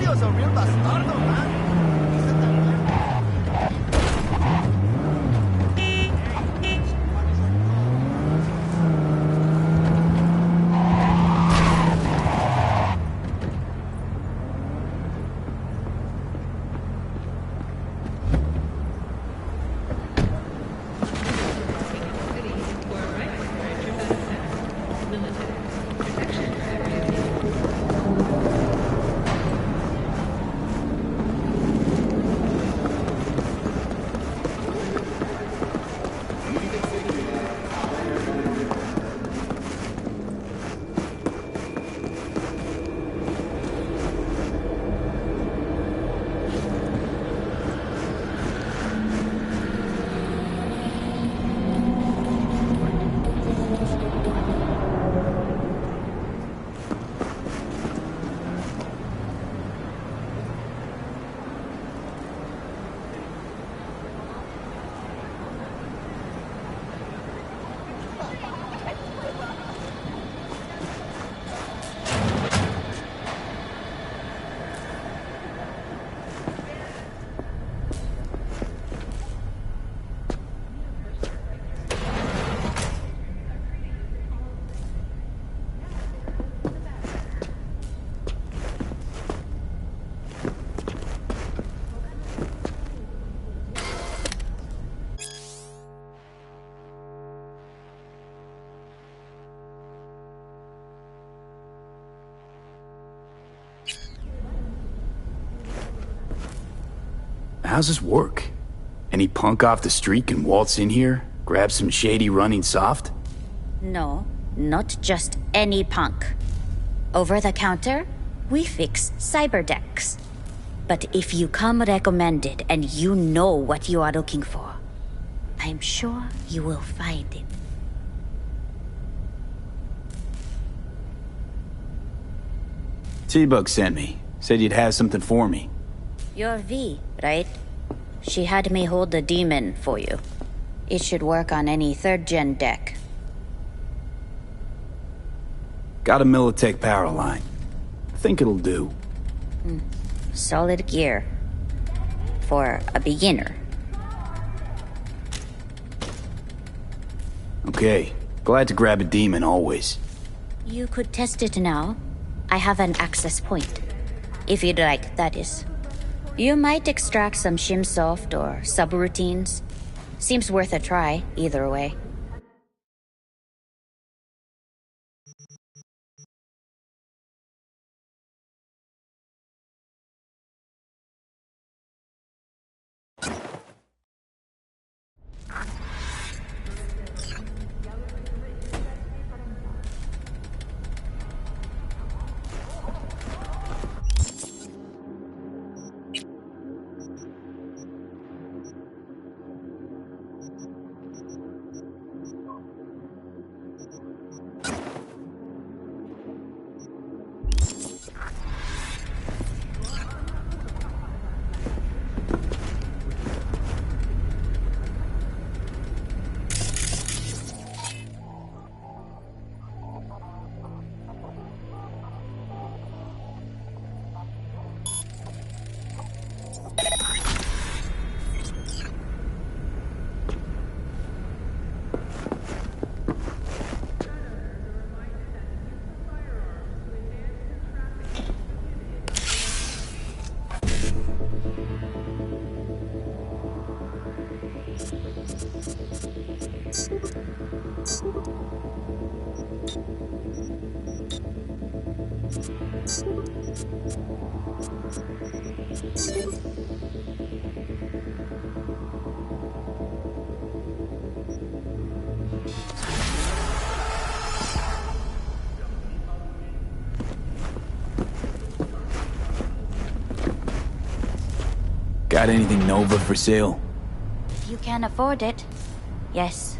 tío's a real bastardo, man. How's this work? Any punk off the street can waltz in here, grab some shady running soft? No, not just any punk. Over the counter, we fix cyber decks. But if you come recommended and you know what you are looking for, I'm sure you will find it. T-Bug sent me. Said you'd have something for me. You're V, right? She had me hold the demon for you. It should work on any 3rd-gen deck. Got a Militech power line. I think it'll do. Solid gear. For a beginner. Okay. Glad to grab a demon always. You could test it now. I have an access point. If you'd like, that is. You might extract some shimsoft or subroutines. Seems worth a try, either way. Got anything Nova for sale? If you can afford it, yes.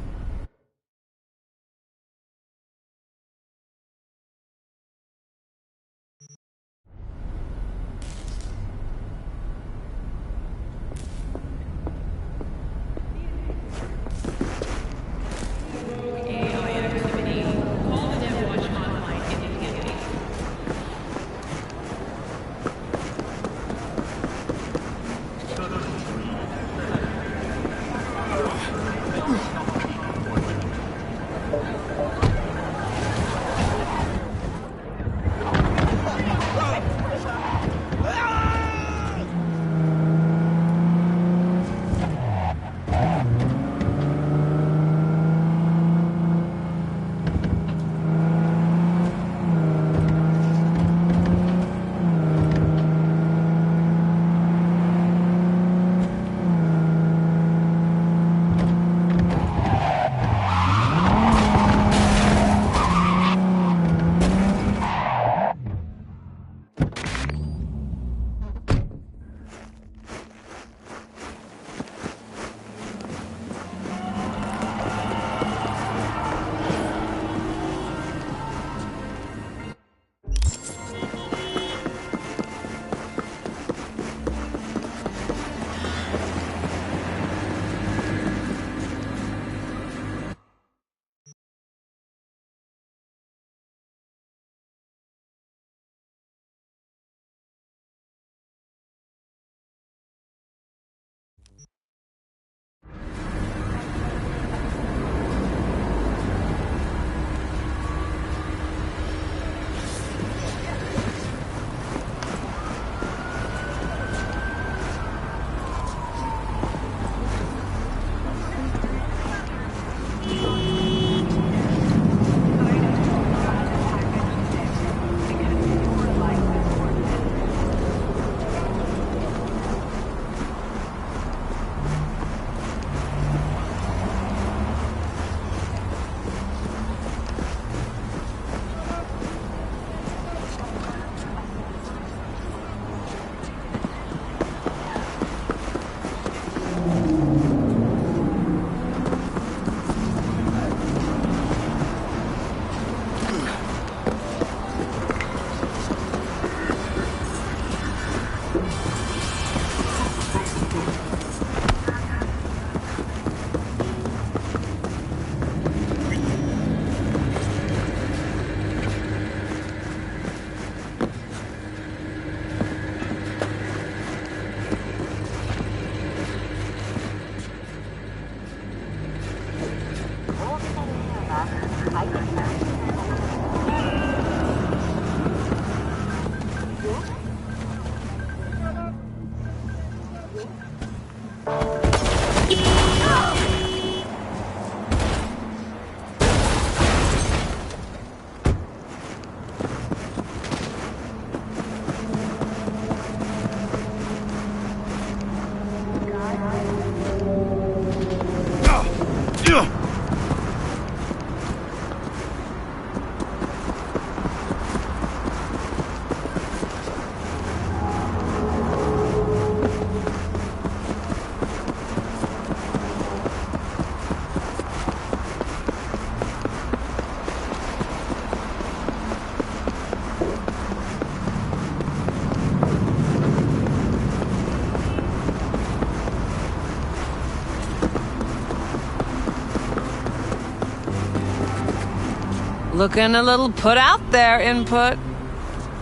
Looking a little put out there, input.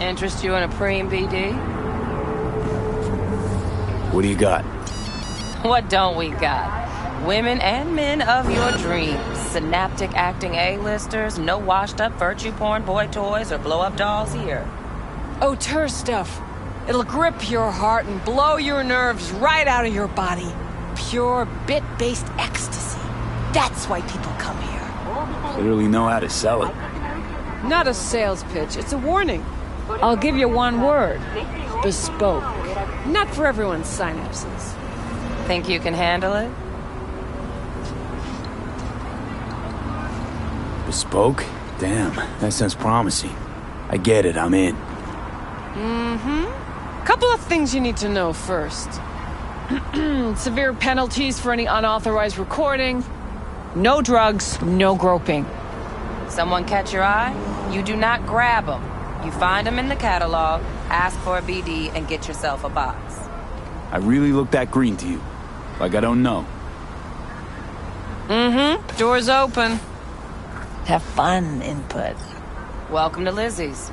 Interest you in a preem BD? What do you got? What don't we got? Women and men of your dreams. Synaptic acting A-listers, no washed-up virtue porn boy toys or blow-up dolls here. Auteur stuff. It'll grip your heart and blow your nerves right out of your body. Pure bit-based ecstasy. That's why people come here. Clearly know how to sell it. Not a sales pitch, it's a warning. I'll give you one word. Bespoke. Not for everyone's synapses. Think you can handle it? Bespoke? Damn, that sounds promising. I get it, I'm in. Couple of things you need to know first. Severe penalties for any unauthorized recording. No drugs, no groping. Someone catch your eye? You do not grab them. You find them in the catalog, ask for a BD, and get yourself a box. I really look that green to you. Like I don't know. Door's open. Have fun, input. Welcome to Lizzie's.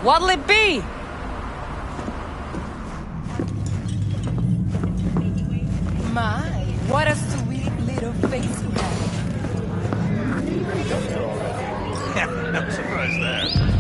What'll it be? My, what a sweet little face you have. I'm surprised there.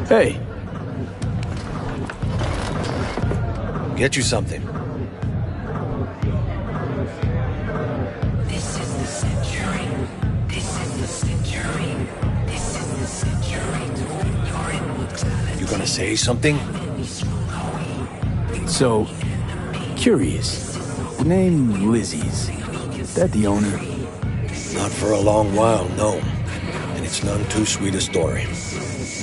Hey. Get you something. This is the century. This is the century. This is the century. You're in mortality. You gonna say something? So, curious. The name Lizzie's. Is that the owner? Not for a long while, no. And it's none too sweet a story.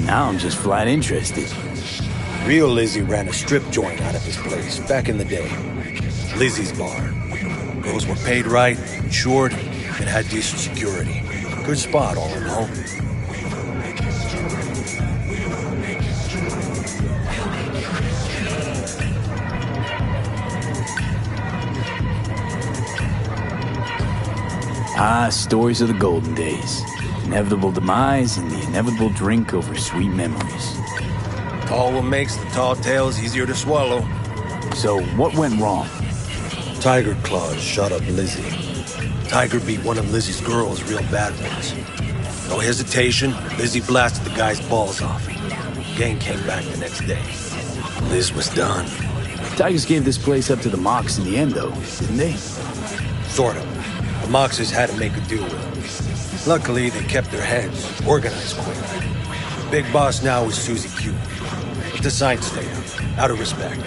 Now I'm just flat interested. Real Lizzie ran a strip joint out of his place back in the day. Lizzie's Bar. Girls were paid right, insured, and had decent security. Good spot, all in all. Ah, stories of the golden days. Inevitable demise and the inevitable drink over sweet memories. All what makes the tall tales easier to swallow. So, what went wrong? Tiger Claws shot up Lizzie. Tiger beat one of Lizzie's girls, real bad ones. No hesitation, Lizzie blasted the guy's balls off. Gang came back the next day. Liz was done. Tigers gave this place up to the Mox in the end, though, didn't they? Sort of. The Moxes had to make a deal with them. Luckily, they kept their heads, organized quick. Big boss now is Susie Q. But the signs stay out of respect.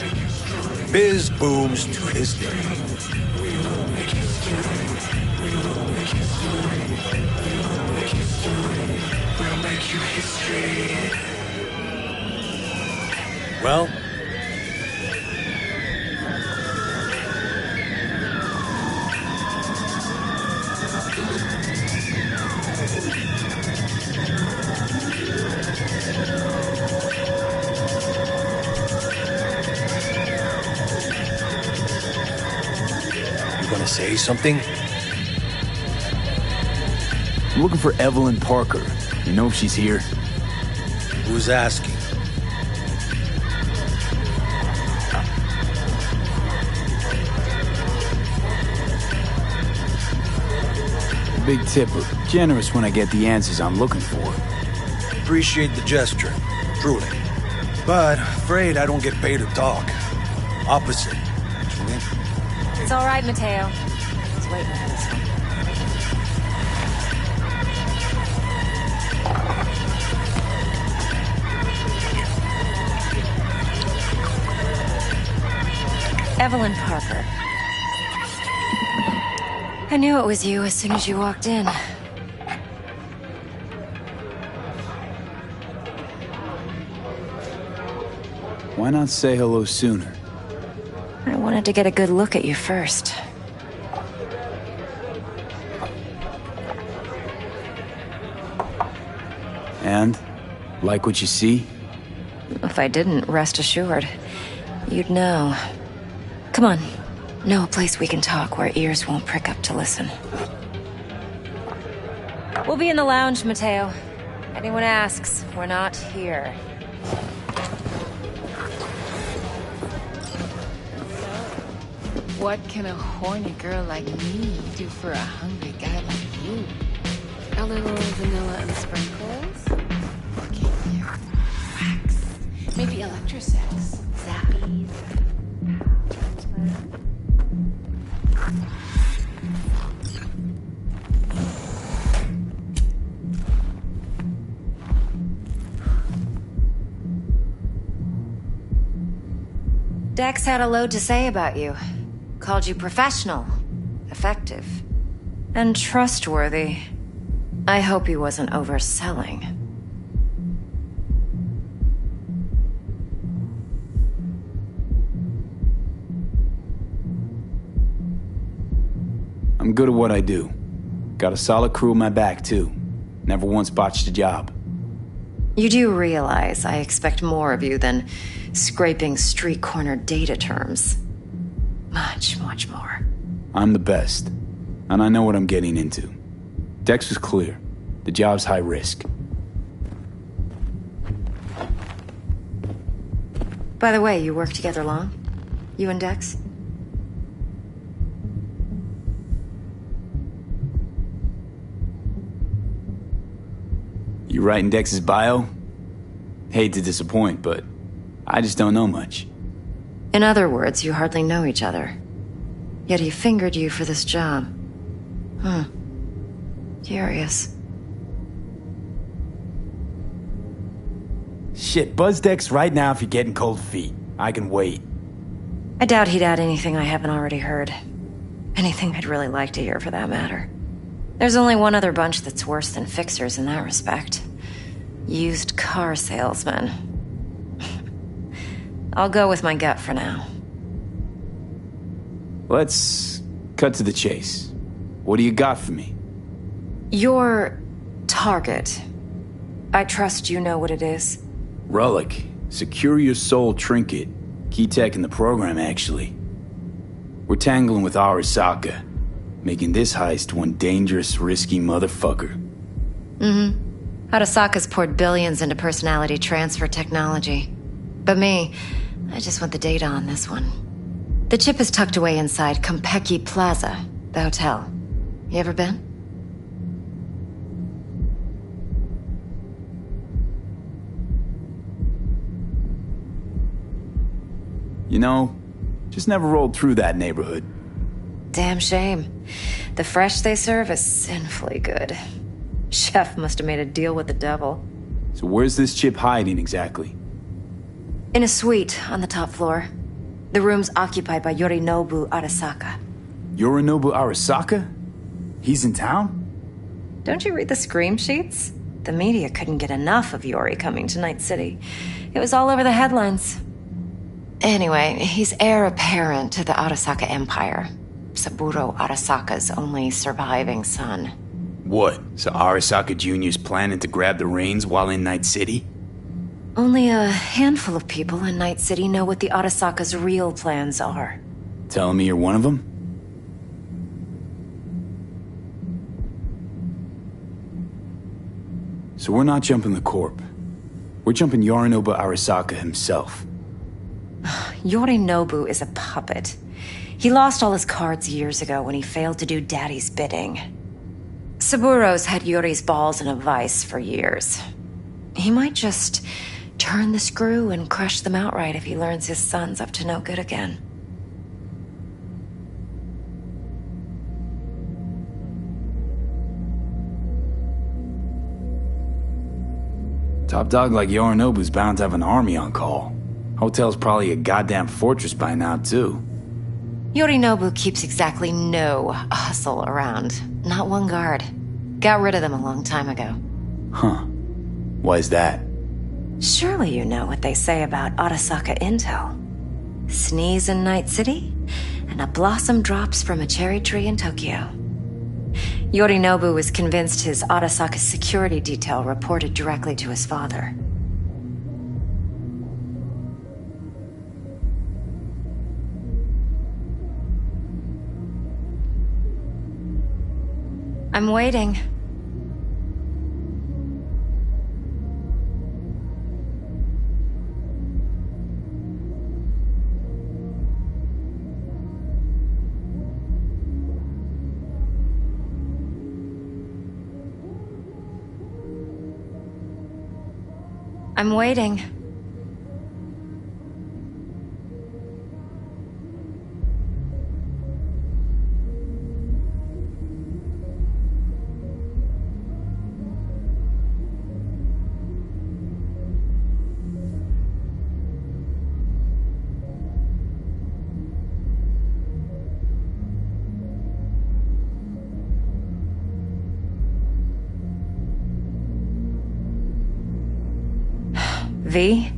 Biz booms to this day. Well? Say something? I'm looking for Evelyn Parker. You know if she's here? Who's asking? Big tipper. Generous when I get the answers I'm looking for. Appreciate the gesture. Truly. But afraid I don't get paid to talk. Opposite, actually. It's all right, Mateo. He's waiting for this one. Evelyn Parker. I knew it was you as soon as you walked in. Why not say hello sooner? I wanted to get a good look at you first. And? Like what you see? If I didn't, rest assured, you'd know. Come on. Know a place we can talk where ears won't prick up to listen. We'll be in the lounge, Mateo. Anyone asks, we're not here. What can a horny girl like me do for a hungry guy like you? A little vanilla and sprinkles? Okay, yeah. Wax. Maybe electrosex. Zappies. Dex had a load to say about you. Called you professional, effective, and trustworthy. I hope he wasn't overselling. I'm good at what I do. Got a solid crew at my back, too. Never once botched a job. You do realize I expect more of you than scraping street corner data terms. Much, much more. I'm the best, and I know what I'm getting into. Dex was clear. The job's high risk. By the way, you work together long? You and Dex? You writing Dex's bio? Hate to disappoint, but I just don't know much. In other words, you hardly know each other. Yet he fingered you for this job. Curious. Shit, buzz Dex right now if you're getting cold feet. I can wait. I doubt he'd add anything I haven't already heard. Anything I'd really like to hear, for that matter. There's only one other bunch that's worse than fixers in that respect. Used car salesmen. I'll go with my gut for now. Let's cut to the chase. What do you got for me? Your target. I trust you know what it is. Relic. Secure your soul trinket. Key tech in the program, actually. We're tangling with Arasaka, making this heist one dangerous, risky motherfucker. Arasaka's poured billions into personality transfer technology. But me, I just want the data on this one. The chip is tucked away inside Kompeki Plaza, the hotel. You ever been? You know, just never rolled through that neighborhood. Damn shame. The fresh they serve is sinfully good. Chef must have made a deal with the devil. So where's this chip hiding exactly? In a suite on the top floor. The room's occupied by Yorinobu Arasaka. Yorinobu Arasaka? He's in town? Don't you read the scream sheets? The media couldn't get enough of Yori coming to Night City. It was all over the headlines. Anyway, he's heir apparent to the Arasaka Empire. Saburo Arasaka's only surviving son. What? So Arasaka Jr.'s planning to grab the reins while in Night City? Only a handful of people in Night City know what the Arasaka's real plans are. Telling me you're one of them? So we're not jumping the Corp. We're jumping Yorinobu Arasaka himself. Yorinobu is a puppet. He lost all his cards years ago when he failed to do Daddy's bidding. Saburo's had Yori's balls in a vice for years. He might just turn the screw and crush them outright if he learns his son's up to no good again. Top dog like Yorinobu's bound to have an army on call. Hotel's probably a goddamn fortress by now, too. Yorinobu keeps exactly no hustle around. Not one guard. Got rid of them a long time ago. Huh. Why's that? Surely you know what they say about Arasaka intel. Sneeze in Night City, and a blossom drops from a cherry tree in Tokyo. Yorinobu was convinced his Arasaka security detail reported directly to his father. I'm waiting. I'm waiting. V?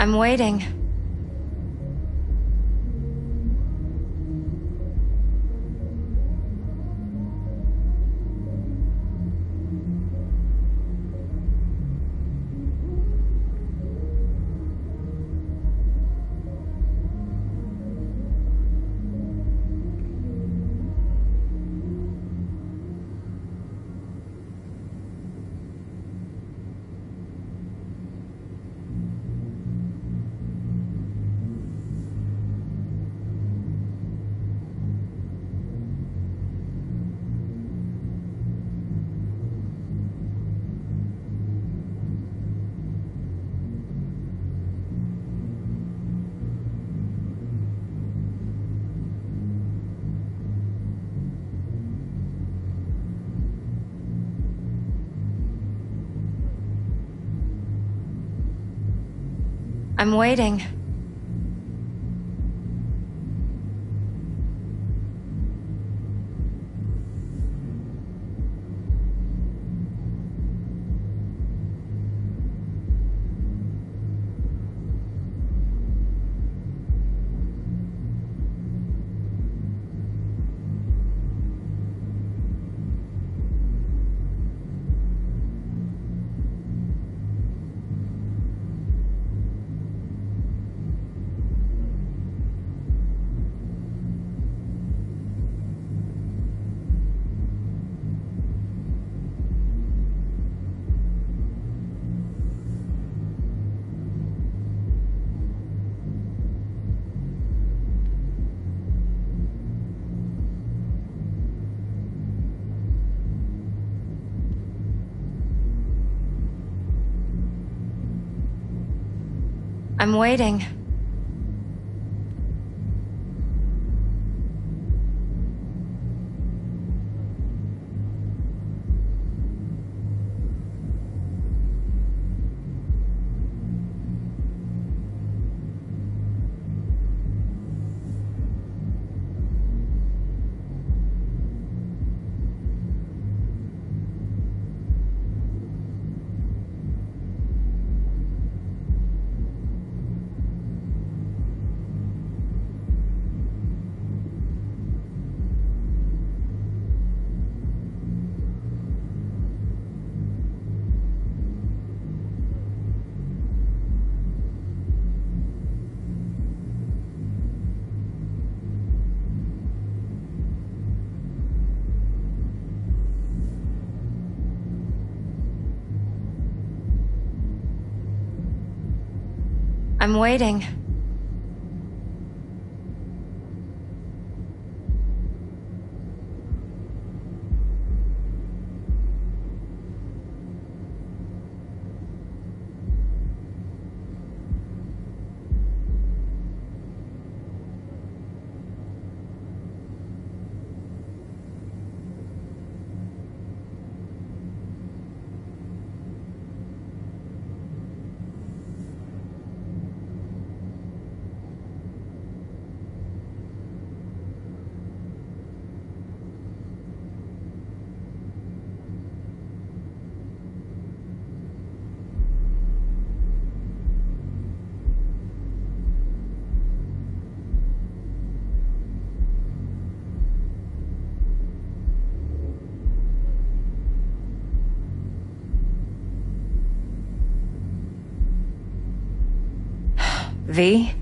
I'm waiting. I'm waiting. I'm waiting. I'm waiting. V?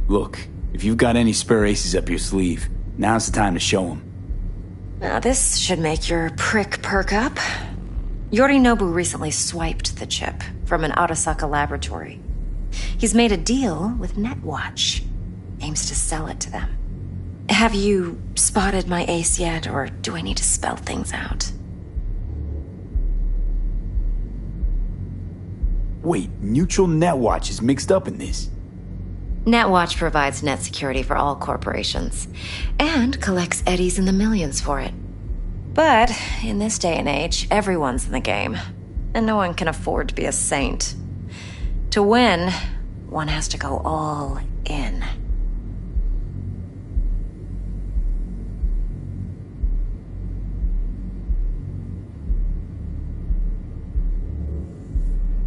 Look, if you've got any spare aces up your sleeve, now's the time to show them. Now this should make your prick perk up. Yorinobu recently swiped the chip from an Arasaka laboratory. He's made a deal with Netwatch. Aims to sell it to them. Have you spotted my ace yet, or do I need to spell things out? Wait, Neutral Netwatch is mixed up in this. Netwatch provides net security for all corporations, and collects eddies in the millions for it. But in this day and age, everyone's in the game, and no one can afford to be a saint. To win, one has to go all in.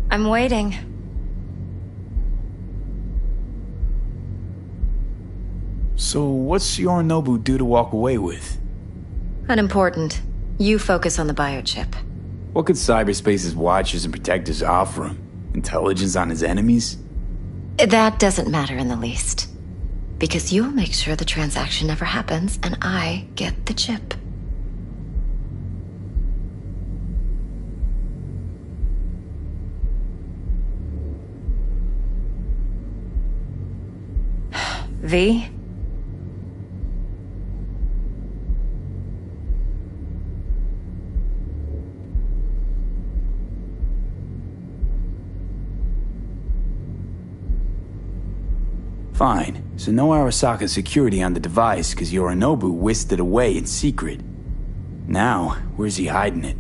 I'm waiting. So what's Yorinobu due to walk away with? Unimportant. You focus on the biochip. What could cyberspace's watchers and protectors offer him? Intelligence on his enemies? That doesn't matter in the least. Because you'll make sure the transaction never happens, and I get the chip. V? Fine, so no Arasaka security on the device because Yorinobu whisked it away in secret. Now, where's he hiding it?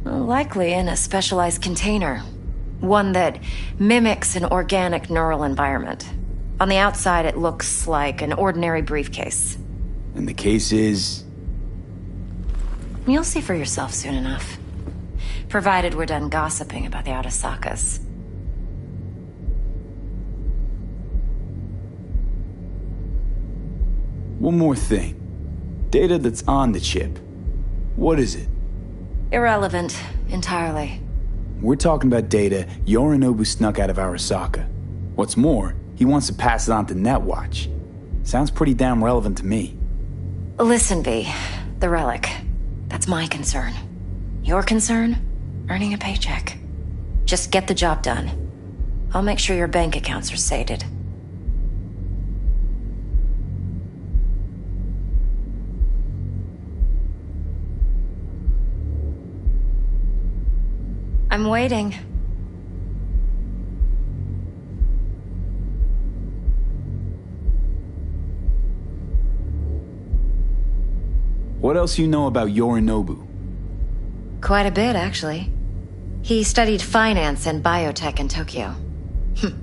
Likely in a specialized container. One that mimics an organic neural environment. On the outside, it looks like an ordinary briefcase. And the case is? You'll see for yourself soon enough. Provided we're done gossiping about the Arasakas. One more thing. Data that's on the chip. What is it? Irrelevant, entirely. We're talking about data Yorinobu snuck out of Arasaka. What's more, he wants to pass it on to Netwatch. Sounds pretty damn relevant to me. Listen, V. The relic. That's my concern. Your concern? Earning a paycheck. Just get the job done. I'll make sure your bank accounts are sated. I'm waiting. What else you know about Yorinobu? Quite a bit, actually. He studied finance and biotech in Tokyo.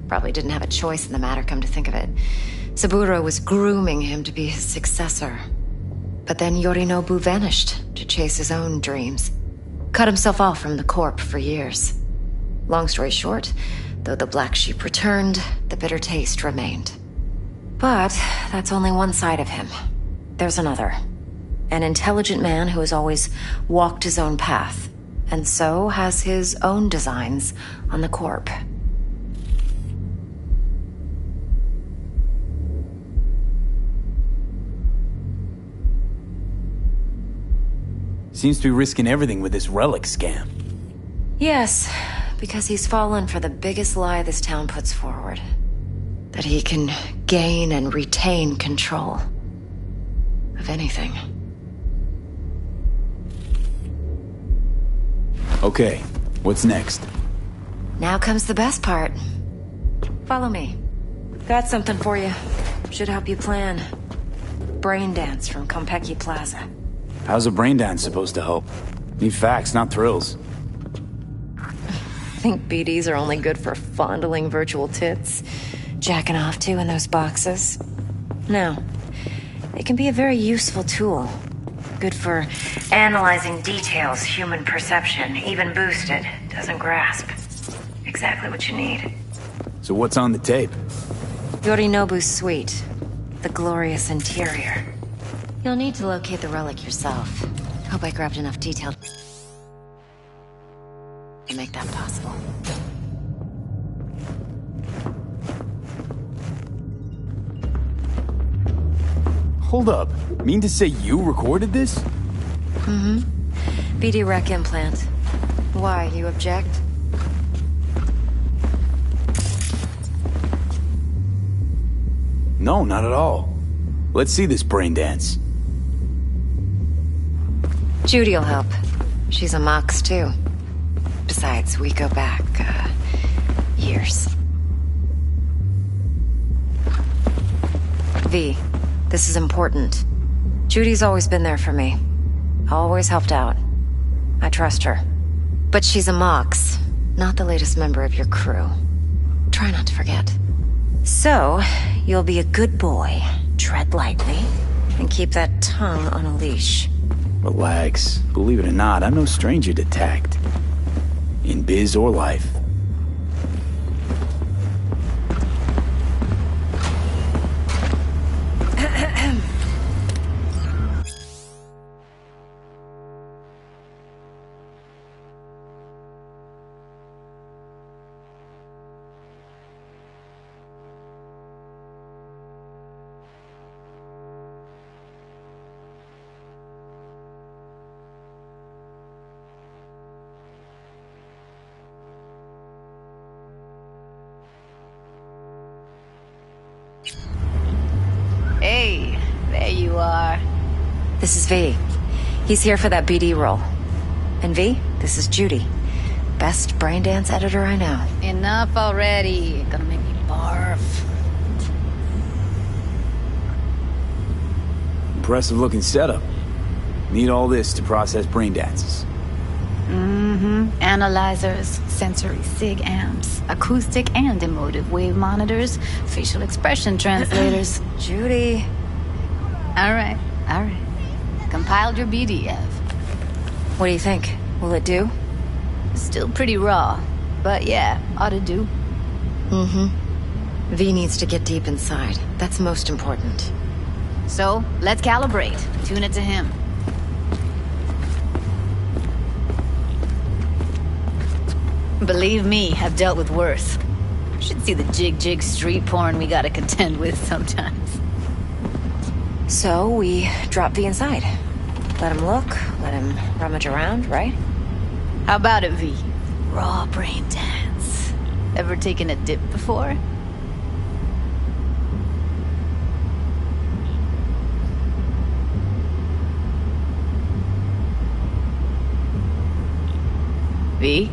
Probably didn't have a choice in the matter, come to think of it. Saburo was grooming him to be his successor. But then Yorinobu vanished to chase his own dreams. Cut himself off from the Corp for years. Long story short, though the black sheep returned, the bitter taste remained. But that's only one side of him. There's another. An intelligent man who has always walked his own path, and so has his own designs on the Corp. Seems to be risking everything with this relic scam. Yes, because he's fallen for the biggest lie this town puts forward. That he can gain and retain control of anything. Okay, what's next? Now comes the best part. Follow me. Got something for you. Should help you plan. Brain dance from Konpeki Plaza. How's a brain dance supposed to help? Need facts, not thrills. Think BDs are only good for fondling virtual tits? Jacking off to in those boxes? No. They can be a very useful tool. Good for analyzing details human perception, even boosted, doesn't grasp. Exactly what you need. So what's on the tape? Yorinobu's suite. The glorious interior. You'll need to locate the relic yourself. Hope I grabbed enough detail to make that possible. Hold up. Mean to say you recorded this? Mm-hmm. BD rec implant. Why, you object? No, not at all. Let's see this brain dance. Judy'll help. She's a Mox, too. Besides, we go back, years. V, this is important. Judy's always been there for me. Always helped out. I trust her. But she's a Mox, not the latest member of your crew. Try not to forget. So, you'll be a good boy, tread lightly, and keep that tongue on a leash. Relax. Believe it or not, I'm no stranger to tact. In biz or life. Hey, there you are. This is V. He's here for that BD role. And V, this is Judy. Best brain dance editor I know. Enough already. Gonna make me barf. Impressive looking setup. Need all this to process brain dances. Mm-hmm. Analyzers, sensory sig amps, acoustic and emotive wave monitors, facial expression translators. Judy. All right. Compiled your BDF. What do you think? Will it do? Still pretty raw, but yeah, ought to do. Mm-hmm. V needs to get deep inside. That's most important. So, let's calibrate. Tune it to him. Believe me, I've dealt with worse. Should see the jig street porn we gotta contend with sometimes. So, we drop V inside. Let him look, let him rummage around, right? How about it, V? Raw brain dance. Ever taken a dip before? V?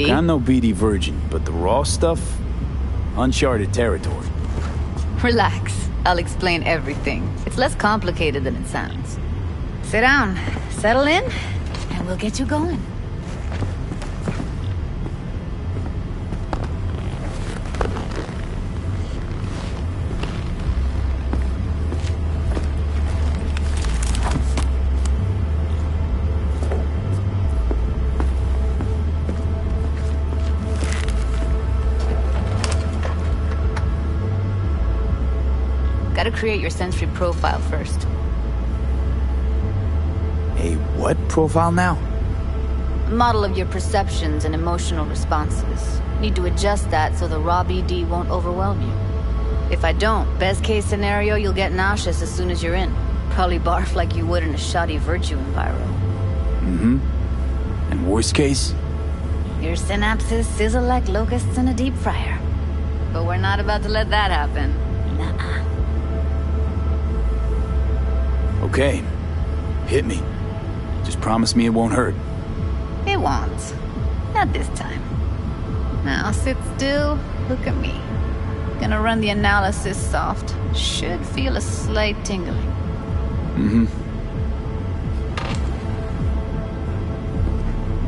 be. Look, I'm no BD virgin, but the raw stuff, uncharted territory. Relax. I'll explain everything. It's less complicated than it sounds. Sit down, settle in, and we'll get you going. Gotta create your sensory profile first. A what profile now? A model of your perceptions and emotional responses. Need to adjust that so the raw BD won't overwhelm you. If I don't, best case scenario, you'll get nauseous as soon as you're in. Probably barf like you would in a shoddy virtue enviro. Mm-hmm. And worst case? Your synapses sizzle like locusts in a deep fryer. But we're not about to let that happen. Nuh-uh. Okay. Hit me. Just promise me it won't hurt. It won't. Not this time. Now sit still, look at me. Gonna run the analysis soft. Should feel a slight tingling. Mm-hmm.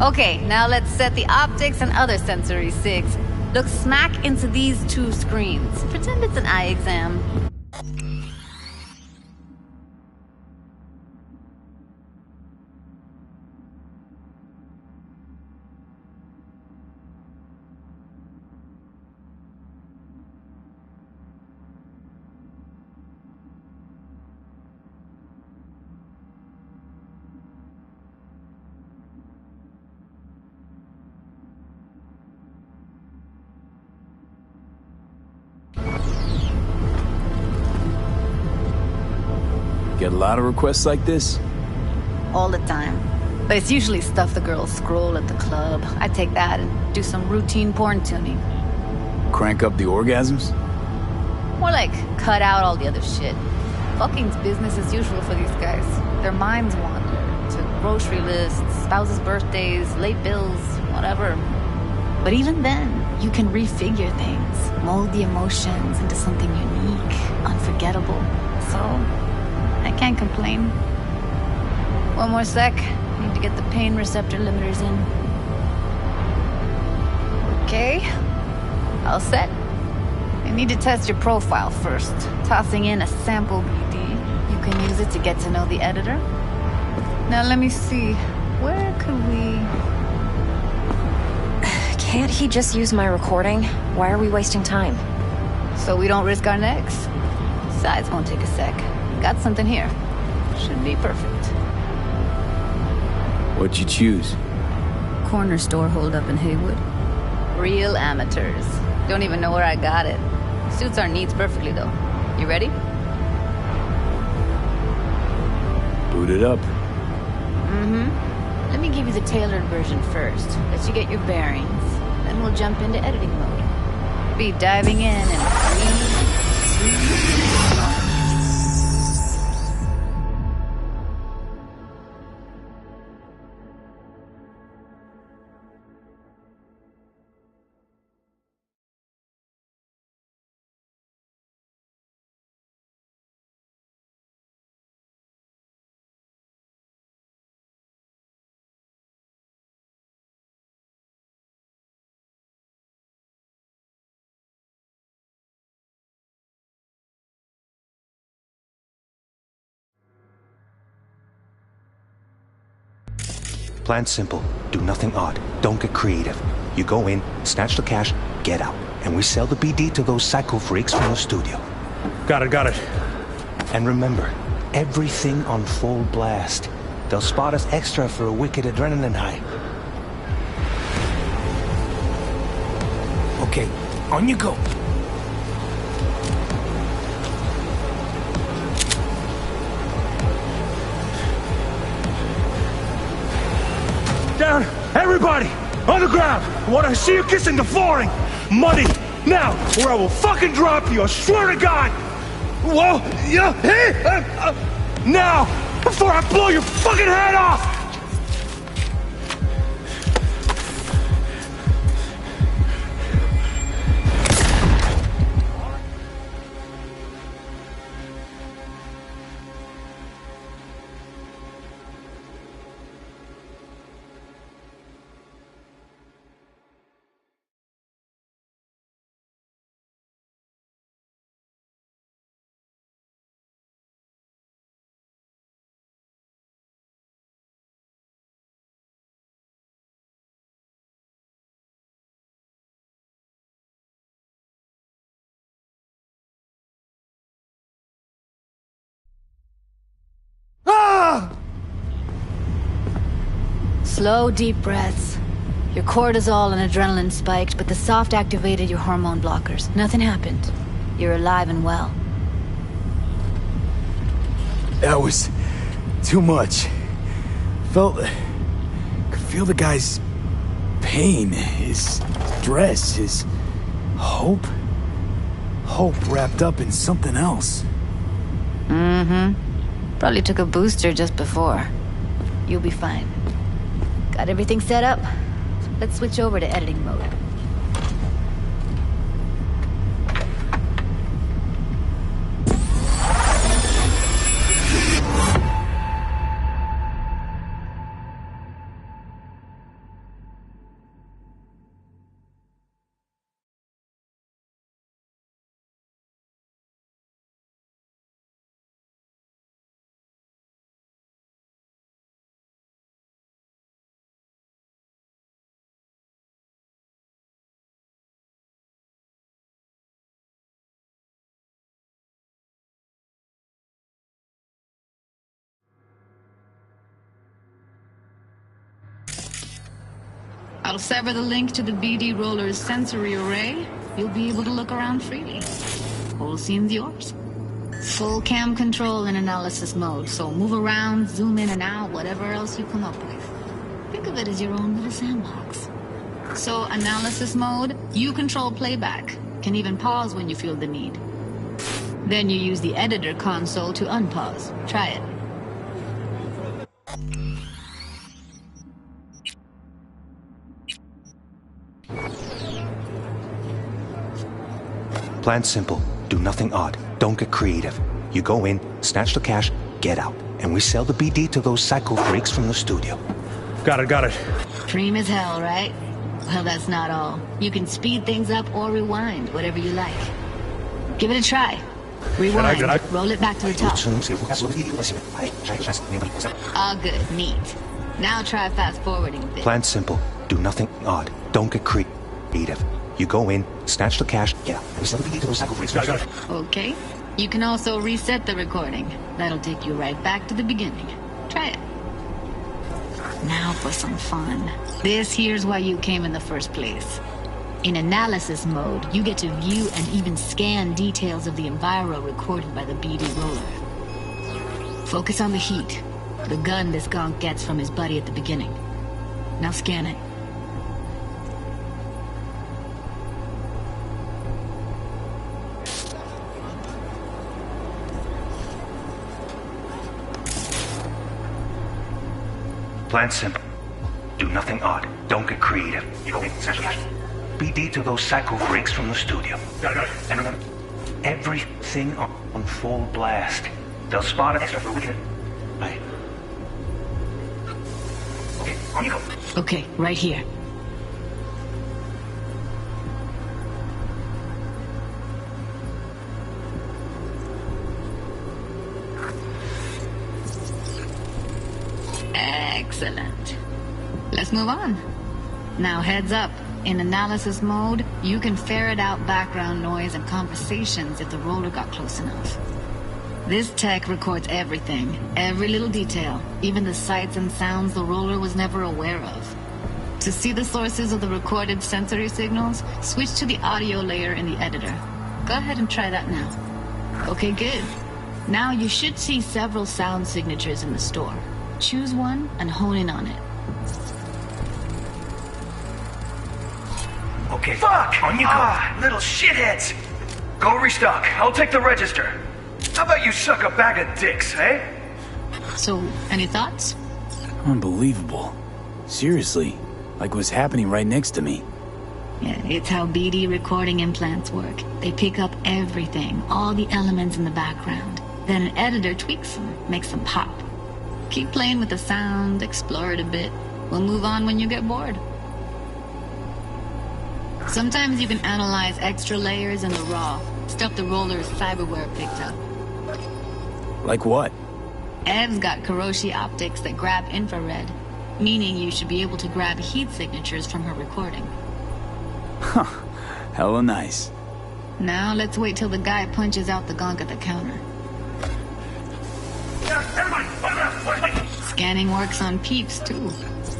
Okay, now let's set the optics and other sensory sigs. Look smack into these two screens. Pretend it's an eye exam. Get a lot of requests like this? All the time. But it's usually stuff the girls scroll at the club. I take that and do some routine porn tuning. Crank up the orgasms? More like cut out all the other shit. Fucking's business as usual for these guys. Their minds wander to grocery lists, spouses' birthdays, late bills, whatever. But even then, you can refigure things, mold the emotions into something unique, unforgettable. So, I can't complain. One more sec. Need to get the pain receptor limiters in. Okay. All set. I need to test your profile first. Tossing in a sample BD. You can use it to get to know the editor. Now let me see. Where could we... Can't he just use my recording? Why are we wasting time? So we don't risk our necks? Besides, won't take a sec. Got something here. Should be perfect. What'd you choose? Corner store holdup in Haywood. Real amateurs. Don't even know where I got it. Suits our needs perfectly, though. You ready? Boot it up. Mm-hmm. Let me give you the tailored version first. Let you get your bearings. Then we'll jump into editing mode. Be diving in 3, 2... Plan's simple. Do nothing odd. Don't get creative. You go in, snatch the cash, get out. And we sell the BD to those psycho freaks from the studio. Got it. And remember, everything on full blast. They'll spot us extra for a wicked adrenaline high. Okay, on you go. Down! Everybody! On the ground! I want to see you kissing the flooring! Money! Now! Or I will fucking drop you! I swear to God! Whoa! Yeah! Hey! Now! Before I blow your fucking head off! Slow, deep breaths. Your cortisol and adrenaline spiked, but the soft activated your hormone blockers. Nothing happened. You're alive and well. That was too much. Could feel the guy's pain, his stress, his hope. Hope wrapped up in something else. Mm-hmm. Probably took a booster just before. You'll be fine. Got everything set up? Let's switch over to editing mode. I'll sever the link to the BD Roller's sensory array. You'll be able to look around freely. Whole scene's yours. Full cam control in analysis mode, so move around, zoom in and out, whatever else you come up with. Think of it as your own little sandbox. So, analysis mode, you control playback. Can even pause when you feel the need. Then you use the editor console to unpause. Try it. Plan's simple. Do nothing odd. Don't get creative. You go in, snatch the cash, get out. And we sell the BD to those psycho freaks from the studio. Got it. Cream as hell, right? Well, that's not all. You can speed things up or rewind, whatever you like. Give it a try. Rewind. Roll it back to the top. All good. Neat. Now try fast forwarding a bit. Plan's simple. Do nothing odd. Don't get creative. You go in, snatch the cash, get out. And we sell the BD to those psycho freaks. Okay. You can also reset the recording. That'll take you right back to the beginning. Try it. Now for some fun. This here's why you came in the first place. In analysis mode, you get to view and even scan details of the enviro recorded by the BD roller. Focus on the heat, the gun this gonk gets from his buddy at the beginning. Now scan it. Plan simple. Do nothing odd. Don't get creative. You go in, snatch the cash. BD to those psycho freaks from the studio. And remember, everything on full blast. They'll spot it extra for a weekend. Right. Okay, on you go. Okay, right here. Excellent. Let's move on. Now heads up. In analysis mode, you can ferret out background noise and conversations if the roller got close enough. This tech records everything, every little detail, even the sights and sounds the roller was never aware of. To see the sources of the recorded sensory signals, switch to the audio layer in the editor. Go ahead and try that now. Okay, good. Now you should see several sound signatures in the store. Choose one and hone in on it. Okay. Fuck! On you go. Little shitheads! Go restock. I'll take the register. How about you suck a bag of dicks, eh? So, any thoughts? Unbelievable. Seriously, like what's happening right next to me. Yeah, it's how BD recording implants work. They pick up everything, all the elements in the background. Then an editor tweaks them, makes them pop. Keep playing with the sound, explore it a bit. We'll move on when you get bored. Sometimes you can analyze extra layers in the raw, stuff the roller's cyberware picked up. Like what? Ev's got Kiroshi optics that grab infrared, meaning you should be able to grab heat signatures from her recording. Huh. Hella nice. Now let's wait till the guy punches out the gonk at the counter. Scanning works on peeps, too.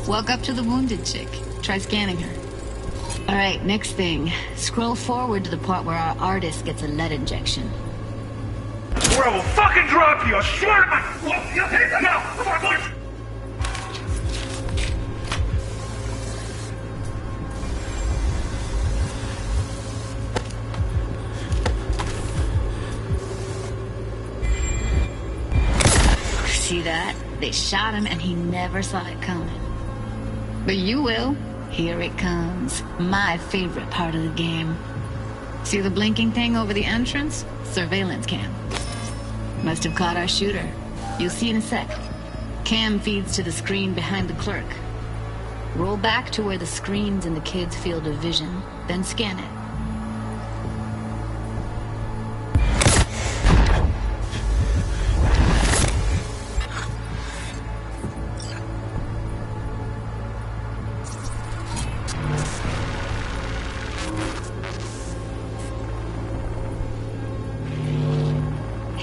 Walk up to the wounded chick. Try scanning her. Alright, next thing. Scroll forward to the part where our artist gets a lead injection. Or I will fucking drop you, I swear to my... Well, you take that now, before I push! See that? They shot him and he never saw it coming. But you will. Here it comes. My favorite part of the game. See the blinking thing over the entrance? Surveillance cam. Must have caught our shooter. You'll see in a sec. Cam feeds to the screen behind the clerk. Roll back to where the screen's in the kid's field of vision, then scan it.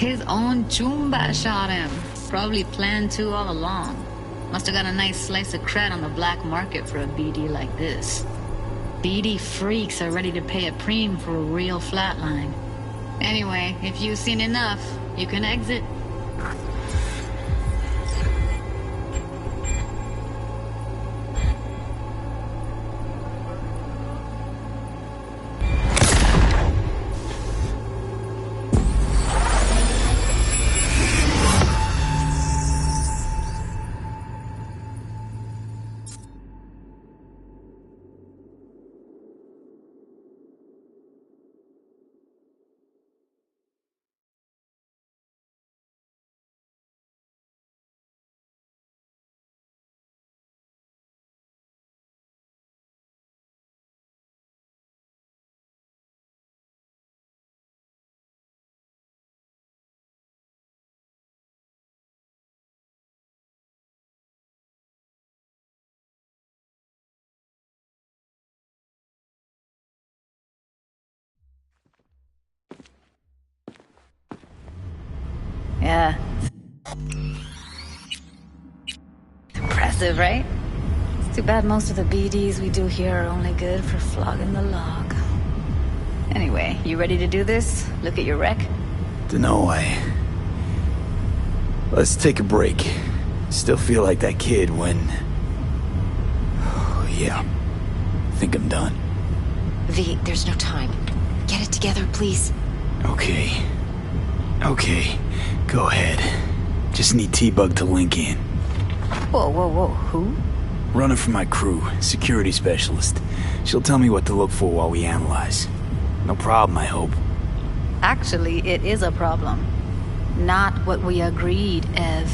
His own Chumba shot him. Probably planned to all along. Must have got a nice slice of cred on the black market for a BD like this. BD freaks are ready to pay a preem for a real flatline. Anyway, if you've seen enough, you can exit. Yeah. Impressive, right? It's too bad most of the BDs we do here are only good for flogging the log. Anyway, you ready to do this? Look at your wreck? Dunno, Let's take a break. Still feel like that kid when... Oh, yeah. Think I'm done. V, there's no time. Get it together, please. Okay. Okay. Go ahead. Just need T-Bug to link in. Whoa, whoa, whoa. Who? Runner for my crew. Security specialist. She'll tell me what to look for while we analyze. No problem, I hope. Actually, it is a problem. Not what we agreed, Ev.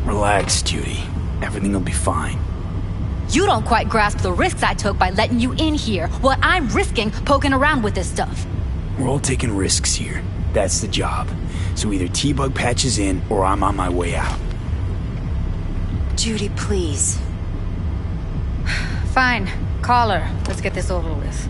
Relax, Judy. Everything will be fine. You don't quite grasp the risks I took by letting you in here. What I'm risking poking around with this stuff. We're all taking risks here. That's the job. So either T-Bug patches in, or I'm on my way out. Judy, please. Fine. Call her. Let's get this over with.